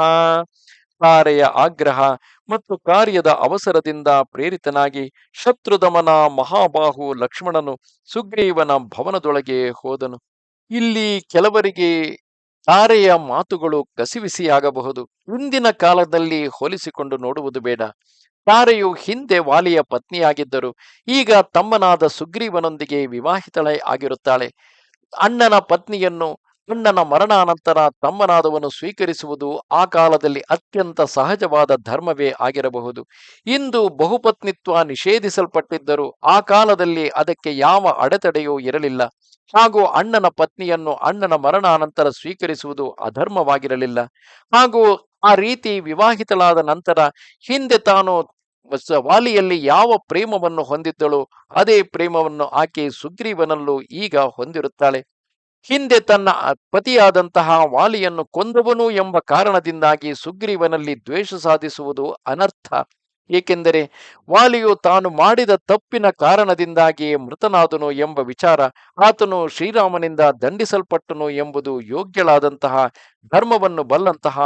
ತಾರೆಯ ಆಗ್ರಹ ಮತ್ತು ಕಾರ್ಯದ ಅವಸರದಿಂದ ಪ್ರೇರಿತನಾಗಿ ಶತ್ರುದಮನ ಮಹಾಬಾಹು ಲಕ್ಷ್ಮಣನು ಸುಗ್ರೀವನ ಭವನದೊಳಗೆ ಹೋದನು. ಇಲ್ಲಿ ಕೆಲವರಿಗೆ ತಾರೆಯ ಮಾತುಗಳು ಕಸಿವಿಸಿಯಾಗಬಹುದು. ಇಂದಿನ ಕಾಲದಲ್ಲಿ ಹೋಲಿಸಿಕೊಂಡು ನೋಡುವುದು ಬೇಡ. ತಾರೆಯು ಹಿಂದೆ ವಾಲಿಯ ಪತ್ನಿಯಾಗಿದ್ದರು. ಈಗ ತಮ್ಮನಾದ ಸುಗ್ರೀವನೊಂದಿಗೆ ವಿವಾಹಿತಳೇ ಆಗಿರುತ್ತಾಳೆ. ಅಣ್ಣನ ಪತ್ನಿಯನ್ನು ಅಣ್ಣನ ಮರಣಾನಂತರ ತಮ್ಮನಾದವನು ಸ್ವೀಕರಿಸುವುದು ಆ ಕಾಲದಲ್ಲಿ ಅತ್ಯಂತ ಸಹಜವಾದ ಧರ್ಮವೇ ಆಗಿರಬಹುದು. ಇಂದು ಬಹುಪತ್ನಿತ್ವ ನಿಷೇಧಿಸಲ್ಪಟ್ಟಿದ್ದರೂ ಆ ಕಾಲದಲ್ಲಿ ಅದಕ್ಕೆ ಯಾವ ಅಡೆತಡೆಯೂ ಇರಲಿಲ್ಲ. ಹಾಗೂ ಅಣ್ಣನ ಪತ್ನಿಯನ್ನು ಅಣ್ಣನ ಮರಣಾನಂತರ ಸ್ವೀಕರಿಸುವುದು ಅಧರ್ಮವಾಗಿರಲಿಲ್ಲ. ಹಾಗೂ ಆ ರೀತಿ ವಿವಾಹಿತಳಾದ ನಂತರ ಹಿಂದೆ ತಾನು ವಾಲಿಯಲ್ಲಿ ಯಾವ ಪ್ರೇಮವನ್ನು ಹೊಂದಿದ್ದಳೋ ಅದೇ ಪ್ರೇಮವನ್ನು ಆಕೆ ಸುಗ್ರೀವನಲ್ಲೂ ಈಗ ಹೊಂದಿರುತ್ತಾಳೆ. ಹಿಂದೆ ತನ್ನ ಪತಿಯಾದಂತಹ ವಾಲಿಯನ್ನು ಕೊಂದವನು ಎಂಬ ಕಾರಣದಿಂದಾಗಿ ಸುಗ್ರೀವನಲ್ಲಿ ದ್ವೇಷ ಸಾಧಿಸುವುದು ಅನರ್ಥ. ಏಕೆಂದರೆ ವಾಲಿಯು ತಾನು ಮಾಡಿದ ತಪ್ಪಿನ ಕಾರಣದಿಂದಾಗಿಯೇ ಮೃತನಾದನು ಎಂಬ ವಿಚಾರ, ಆತನು ಶ್ರೀರಾಮನಿಂದ ದಂಡಿಸಲ್ಪಟ್ಟನು ಎಂಬುದು ಯೋಗ್ಯಳಾದಂತಹ ಧರ್ಮವನ್ನು ಬಲ್ಲಂತಹ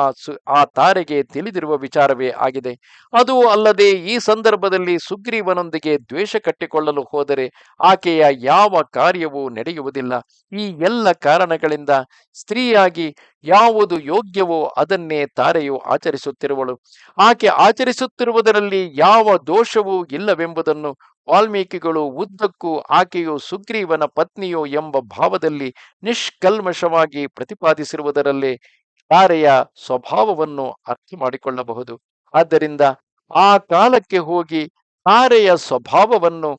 ಆ ತಾರೆಗೆ ತಿಳಿದಿರುವ ವಿಚಾರವೇ ಆಗಿದೆ. ಅದು ಅಲ್ಲದೆ ಈ ಸಂದರ್ಭದಲ್ಲಿ ಸುಗ್ರೀವನೊಂದಿಗೆ ದ್ವೇಷ ಕಟ್ಟಿಕೊಳ್ಳಲು ಹೋದರೆ ಆಕೆಯ ಯಾವ ಕಾರ್ಯವೂ ನಡೆಯುವುದಿಲ್ಲ. ಈ ಎಲ್ಲ ಕಾರಣಗಳಿಂದ ಸ್ತ್ರೀಯಾಗಿ ಯಾವುದು ಯೋಗ್ಯವೋ ಅದನ್ನೇ ತಾರೆಯು ಆಚರಿಸುತ್ತಿರುವಳು. ಆಕೆ ಆಚರಿಸುತ್ತಿರುವುದರಲ್ಲಿ ಯಾವ ದೋಷವೂ ಇಲ್ಲವೆಂಬುದನ್ನು ವಾಲ್ಮೀಕಿಗಳು ಉದ್ದಕ್ಕೂ ಆಕೆಯು ಸುಗ್ರೀವನ ಪತ್ನಿಯೋ ಎಂಬ ಭಾವದಲ್ಲಿ ನಿಷ್ಕಲ್ಮಶವಾಗಿ ಪ್ರತಿಪಾದಿಸಿರುವುದರಲ್ಲೇ ತಾರೆಯ ಸ್ವಭಾವವನ್ನು ಅರ್ಥ ಮಾಡಿಕೊಳ್ಳಬಹುದು. ಆದ್ದರಿಂದ ಆ ಕಾಲಕ್ಕೆ ಹೋಗಿ ತಾರೆಯ ಸ್ವಭಾವವನ್ನು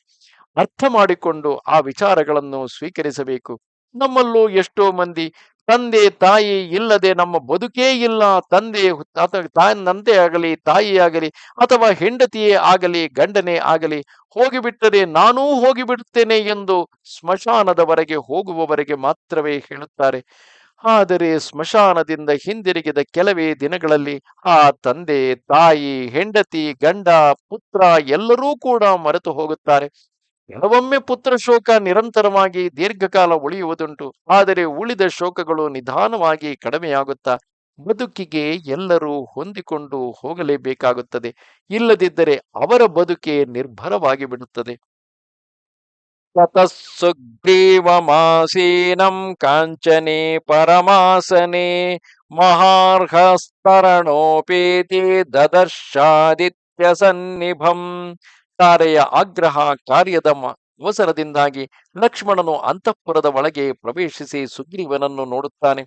ಅರ್ಥ ಮಾಡಿಕೊಂಡು ಆ ವಿಚಾರಗಳನ್ನು ಸ್ವೀಕರಿಸಬೇಕು. ನಮ್ಮಲ್ಲೂ ಎಷ್ಟೋ ಮಂದಿ ತಂದೆ ತಾಯಿ ಇಲ್ಲದೆ ನಮ್ಮ ಬದುಕೇ ಇಲ್ಲ, ತಂದೆ ಆಗಲಿ ತಾಯಿಯಾಗಲಿ ಅಥವಾ ಹೆಂಡತಿಯೇ ಆಗಲಿ ಗಂಡನೇ ಆಗಲಿ ಹೋಗಿಬಿಟ್ಟರೆ ನಾನೂ ಹೋಗಿಬಿಡುತ್ತೇನೆ ಎಂದು ಸ್ಮಶಾನದವರೆಗೆ ಹೋಗುವವರೆಗೆ ಮಾತ್ರವೇ ಹೇಳುತ್ತಾರೆ. ಆದರೆ ಸ್ಮಶಾನದಿಂದ ಹಿಂದಿರುಗಿದ ಕೆಲವೇ ದಿನಗಳಲ್ಲಿ ಆ ತಂದೆ ತಾಯಿ ಹೆಂಡತಿ ಗಂಡ ಪುತ್ರ ಎಲ್ಲರೂ ಕೂಡ ಮರೆತು ಹೋಗುತ್ತಾರೆ. ಕೆಲವೊಮ್ಮೆ ಪುತ್ರ ಶೋಕ ನಿರಂತರವಾಗಿ ದೀರ್ಘಕಾಲ ಉಳಿಯುವುದುಂಟು. ಆದರೆ ಉಳಿದ ಶೋಕಗಳು ನಿಧಾನವಾಗಿ ಕಡಿಮೆಯಾಗುತ್ತಾ ಬದುಕಿಗೆ ಎಲ್ಲರೂ ಹೊಂದಿಕೊಂಡು ಹೋಗಲೇಬೇಕಾಗುತ್ತದೆ. ಇಲ್ಲದಿದ್ದರೆ ಅವರ ಬದುಕೆ ನಿರ್ಭರವಾಗಿ ಬಿಡುತ್ತದೆ. ತತಃ ಸುಗ್ರೀವಮಾಸೀನಂ ಕಾಂಚನೆ ಪರಮಾಸನೆ ಮಹಾರ್ಹಸ್ತರಣೋಪೇತಿ ದದರ್ಶಾದಿತ್ಯ ಸನ್ನಿಭಂ. ತಾರೆಯ ಆಗ್ರಹ ಕಾರ್ಯದ ಅವಸರದಿಂದಾಗಿ ಲಕ್ಷ್ಮಣನು ಅಂತಃಪುರದ ಒಳಗೆ ಪ್ರವೇಶಿಸಿ ಸುಗ್ರೀವನನ್ನು ನೋಡುತ್ತಾನೆ.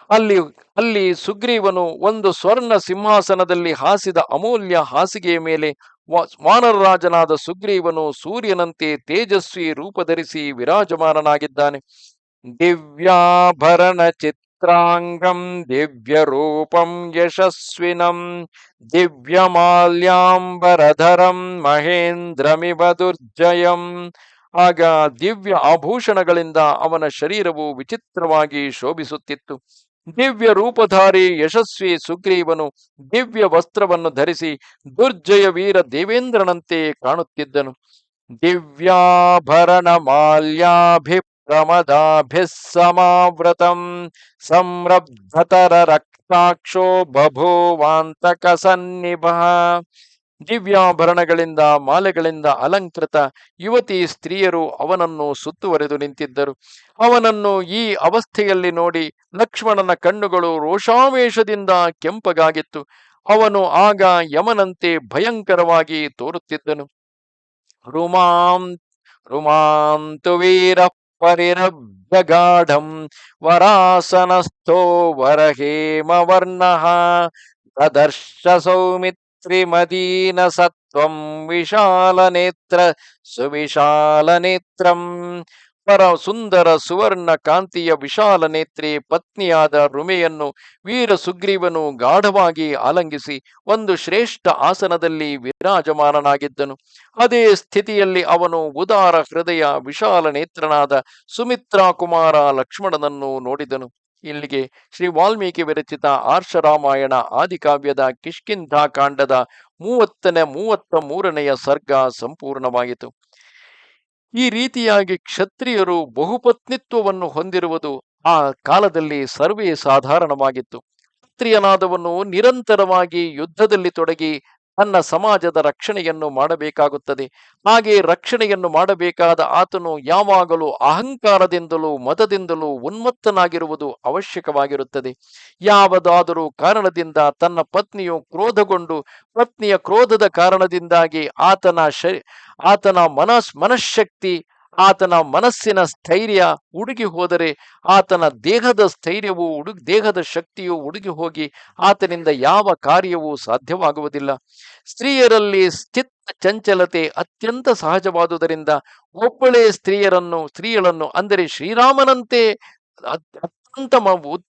ಅಲ್ಲಿ ಸುಗ್ರೀವನು ಒಂದು ಸ್ವರ್ಣ ಸಿಂಹಾಸನದಲ್ಲಿ ಹಾಸಿದ ಅಮೂಲ್ಯ ಹಾಸಿಗೆಯ ಮೇಲೆ ವಾನರರಾಜನಾದ ಸುಗ್ರೀವನು ಸೂರ್ಯನಂತೆ ತೇಜಸ್ವಿ ರೂಪಧರಿಸಿ ವಿರಾಜಮಾನನಾಗಿದ್ದಾನೆ. ದಿವ್ಯಾಭರಣ ಚಿತ್ರಾಂಗಂ ದಿವ್ಯ ರೂಪಂ ಯಶಸ್ವಿನಂ ದಿವ್ಯಮಾಲ್ಯಾಂಬರಧರಂ ಮಹೇಂದ್ರಮಿವ ದುರ್ಜಯಂ. ಆಗ ದಿವ್ಯ ಆಭೂಷಣಗಳಿಂದ ಅವನ ಶರೀರವು ವಿಚಿತ್ರವಾಗಿ ಶೋಭಿಸುತ್ತಿತ್ತು. ದಿವ್ಯ ರೂಪಧಾರಿ ಯಶಸ್ವಿ ಸುಗ್ರೀವನು ದಿವ್ಯ ವಸ್ತ್ರವನ್ನು ಧರಿಸಿ ದುರ್ಜಯ ವೀರ ದೇವೇಂದ್ರನಂತೆ ಕಾಣುತ್ತಿದ್ದನು. ದಿವ್ಯಾಭರಣ ಮಾಲ್ಯಾಭಿಪ್ರಮದಾಭಿಃ ಸಮಾವೃತಂ ಸಂರಬ್ಧತರ ರಕ್ತಾಕ್ಷೋ ಬಭೂವಾಂತಕ ಸನ್ನಿಭಃ. ದಿವ್ಯಾಭರಣಗಳಿಂದ ಮಾಲೆಗಳಿಂದ ಅಲಂಕೃತ ಯುವತಿ ಸ್ತ್ರೀಯರು ಅವನನ್ನು ಸುತ್ತುವರೆದು ನಿಂತಿದ್ದರು. ಅವನನ್ನು ಈ ಅವಸ್ಥೆಯಲ್ಲಿ ನೋಡಿ ಲಕ್ಷ್ಮಣನ ಕಣ್ಣುಗಳು ರೋಷಾವೇಶದಿಂದ ಕೆಂಪಗಾಗಿತ್ತು. ಅವನು ಆಗ ಯಮನಂತೆ ಭಯಂಕರವಾಗಿ ತೋರುತ್ತಿದ್ದನು. ರುಮಾಂತು ವೀರ ಪರಿರಭ್ಯಗಾಢಂ ವರಾಸನಸ್ಥೋ ವರಹೇಮವರ್ಣಃ ದದರ್ಶ ಸೌಮಿತ್ರಿಮದೀನ ಸತ್ವಂ ವಿಶಾಲ ನೇತ್ರ ಸುವಿಶಾಲ ನೇತ್ರಂ. ಸುಂದರ ಸುವರ್ಣ ಕಾಂತಿಯ ವಿಶಾಲ ನೇತ್ರೆ ಪತ್ನಿಯಾದ ರುಮೆಯನ್ನು ವೀರ ಸುಗ್ರೀವನು ಗಾಢವಾಗಿ ಆಲಂಗಿಸಿ ಒಂದು ಶ್ರೇಷ್ಠ ಆಸನದಲ್ಲಿ ವಿರಾಜಮಾನನಾಗಿದ್ದನು. ಅದೇ ಸ್ಥಿತಿಯಲ್ಲಿ ಅವನು ಉದಾರ ಹೃದಯ ವಿಶಾಲ ನೇತ್ರನಾದ ಸುಮಿತ್ರಾ ಕುಮಾರ ಲಕ್ಷ್ಮಣನನ್ನು ನೋಡಿದನು. ಇಲ್ಲಿಗೆ ಶ್ರೀ ವಾಲ್ಮೀಕಿ ವಿರಚಿತ ಆರ್ಷರಾಮಾಯಣ ಆದಿಕಾವ್ಯದ ಕಿಷ್ಕಿಂಧಾ ಕಾಂಡದ 33ನೇ ಸರ್ಗ ಸಂಪೂರ್ಣವಾಯಿತು. ಈ ರೀತಿಯಾಗಿ ಕ್ಷತ್ರಿಯರು ಬಹುಪತ್ನಿತ್ವವನ್ನು ಹೊಂದಿರುವುದು ಆ ಕಾಲದಲ್ಲಿ ಸರ್ವೇ ಸಾಧಾರಣವಾಗಿತ್ತು. ಕ್ಷತ್ರಿಯನಾದವನು ನಿರಂತರವಾಗಿ ಯುದ್ಧದಲ್ಲಿ ತೊಡಗಿ ತನ್ನ ಸಮಾಜದ ರಕ್ಷಣೆಯನ್ನು ಮಾಡಬೇಕಾಗುತ್ತದೆ. ಹಾಗೆ ರಕ್ಷಣೆಯನ್ನು ಮಾಡಬೇಕಾದ ಆತನು ಯಾವಾಗಲೂ ಅಹಂಕಾರದಿಂದಲೂ ಮದದಿಂದಲೂ ಉನ್ಮತ್ತನಾಗಿರುವುದು ಅವಶ್ಯಕವಾಗಿರುತ್ತದೆ. ಯಾವುದಾದರೂ ಕಾರಣದಿಂದ ತನ್ನ ಪತ್ನಿಯು ಕ್ರೋಧಗೊಂಡು ಪತ್ನಿಯ ಕ್ರೋಧದ ಕಾರಣದಿಂದಾಗಿ ಆತನ ಮನಃಶಕ್ತಿ, ಆತನ ಮನಸ್ಸಿನ ಸ್ಥೈರ್ಯ ಉಡುಗಿ ಹೋದರೆ ಆತನ ದೇಹದ ಶಕ್ತಿಯು ಉಡುಗಿ ಹೋಗಿ ಆತನಿಂದ ಯಾವ ಕಾರ್ಯವೂ ಸಾಧ್ಯವಾಗುವುದಿಲ್ಲ. ಸ್ತ್ರೀಯರಲ್ಲಿ ಚಿತ್ತ ಚಂಚಲತೆ ಅತ್ಯಂತ ಸಹಜವಾದುದರಿಂದ ಒಬ್ಬಳೇ ಸ್ತ್ರೀಯಳನ್ನು ಅಂದರೆ ಶ್ರೀರಾಮನಂತೆ ಅತ್ಯಂತ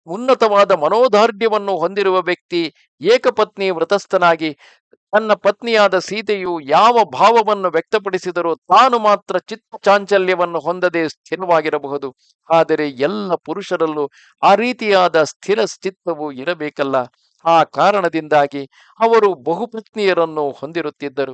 ಉನ್ನತವಾದ ಮನೋದಾರ್ಢ್ಯವನ್ನು ಹೊಂದಿರುವ ವ್ಯಕ್ತಿ ಏಕಪತ್ನಿ ವ್ರತಸ್ಥನಾಗಿ ತನ್ನ ಪತ್ನಿಯಾದ ಸೀತೆಯು ಯಾವ ಭಾವವನ್ನು ವ್ಯಕ್ತಪಡಿಸಿದರೂ ತಾನು ಮಾತ್ರ ಚಿತ್ತ ಚಾಂಚಲ್ಯವನ್ನು ಹೊಂದದೆ ಸ್ಥಿರವಾಗಿರಬಹುದು. ಆದರೆ ಎಲ್ಲ ಪುರುಷರಲ್ಲೂ ಆ ರೀತಿಯಾದ ಸ್ಥಿರ ಚಿತ್ತವು ಇರಬೇಕಲ್ಲ. ಆ ಕಾರಣದಿಂದಾಗಿ ಅವರು ಬಹುಪತ್ನಿಯರನ್ನು ಹೊಂದಿರುತ್ತಿದ್ದರು.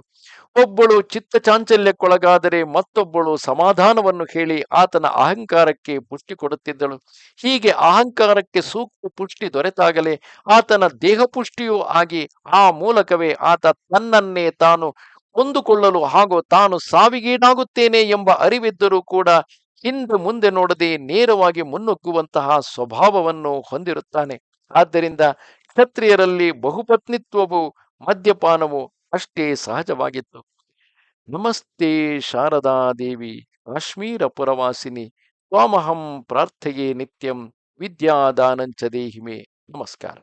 ಒಬ್ಬಳು ಚಿತ್ತ ಚಾಂಚಲ್ಯಕ್ಕೊಳಗಾದರೆ ಮತ್ತೊಬ್ಬಳು ಸಮಾಧಾನವನ್ನು ಹೇಳಿ ಆತನ ಅಹಂಕಾರಕ್ಕೆ ಪುಷ್ಟಿ ಕೊಡುತ್ತಿದ್ದಳು. ಹೀಗೆ ಅಹಂಕಾರಕ್ಕೆ ಸೂಕ್ತ ಪುಷ್ಟಿ ದೊರೆತಾಗಲೇ ಆತನ ದೇಹ ಪುಷ್ಟಿಯೂ ಆಗಿ ಆ ಮೂಲಕವೇ ಆತ ತನ್ನನ್ನೇ ತಾನು ಕೊಂದುಕೊಳ್ಳಲು ಹಾಗೂ ತಾನು ಸಾವಿಗೀಡಾಗುತ್ತೇನೆ ಎಂಬ ಅರಿವಿದ್ದರೂ ಕೂಡ ಹಿಂದೆ ಮುಂದೆ ನೋಡದೆ ನೇರವಾಗಿ ಮುನ್ನುಗ್ಗುವಂತಹ ಸ್ವಭಾವವನ್ನು ಹೊಂದಿರುತ್ತಾನೆ. ಆದ್ದರಿಂದ ಕ್ಷತ್ರಿಯರಲ್ಲಿ ಬಹುಪತ್ನಿತ್ವವು ಮದ್ಯಪಾನವು ಅಷ್ಟೇ ಸಹಜವಾಗಿತ್ತು. ನಮಸ್ತೆ ಶಾರದಾ ದೇವಿ ಕಾಶ್ಮೀರ ಪುರವಾಸಿನಿ ತ್ವಾಮಹಂ ಪ್ರಾರ್ಥೆಯೇ ನಿತ್ಯಂ ವಿದ್ಯಾದಾನಂಚ ದೇಹಿಮೆ. ನಮಸ್ಕಾರ.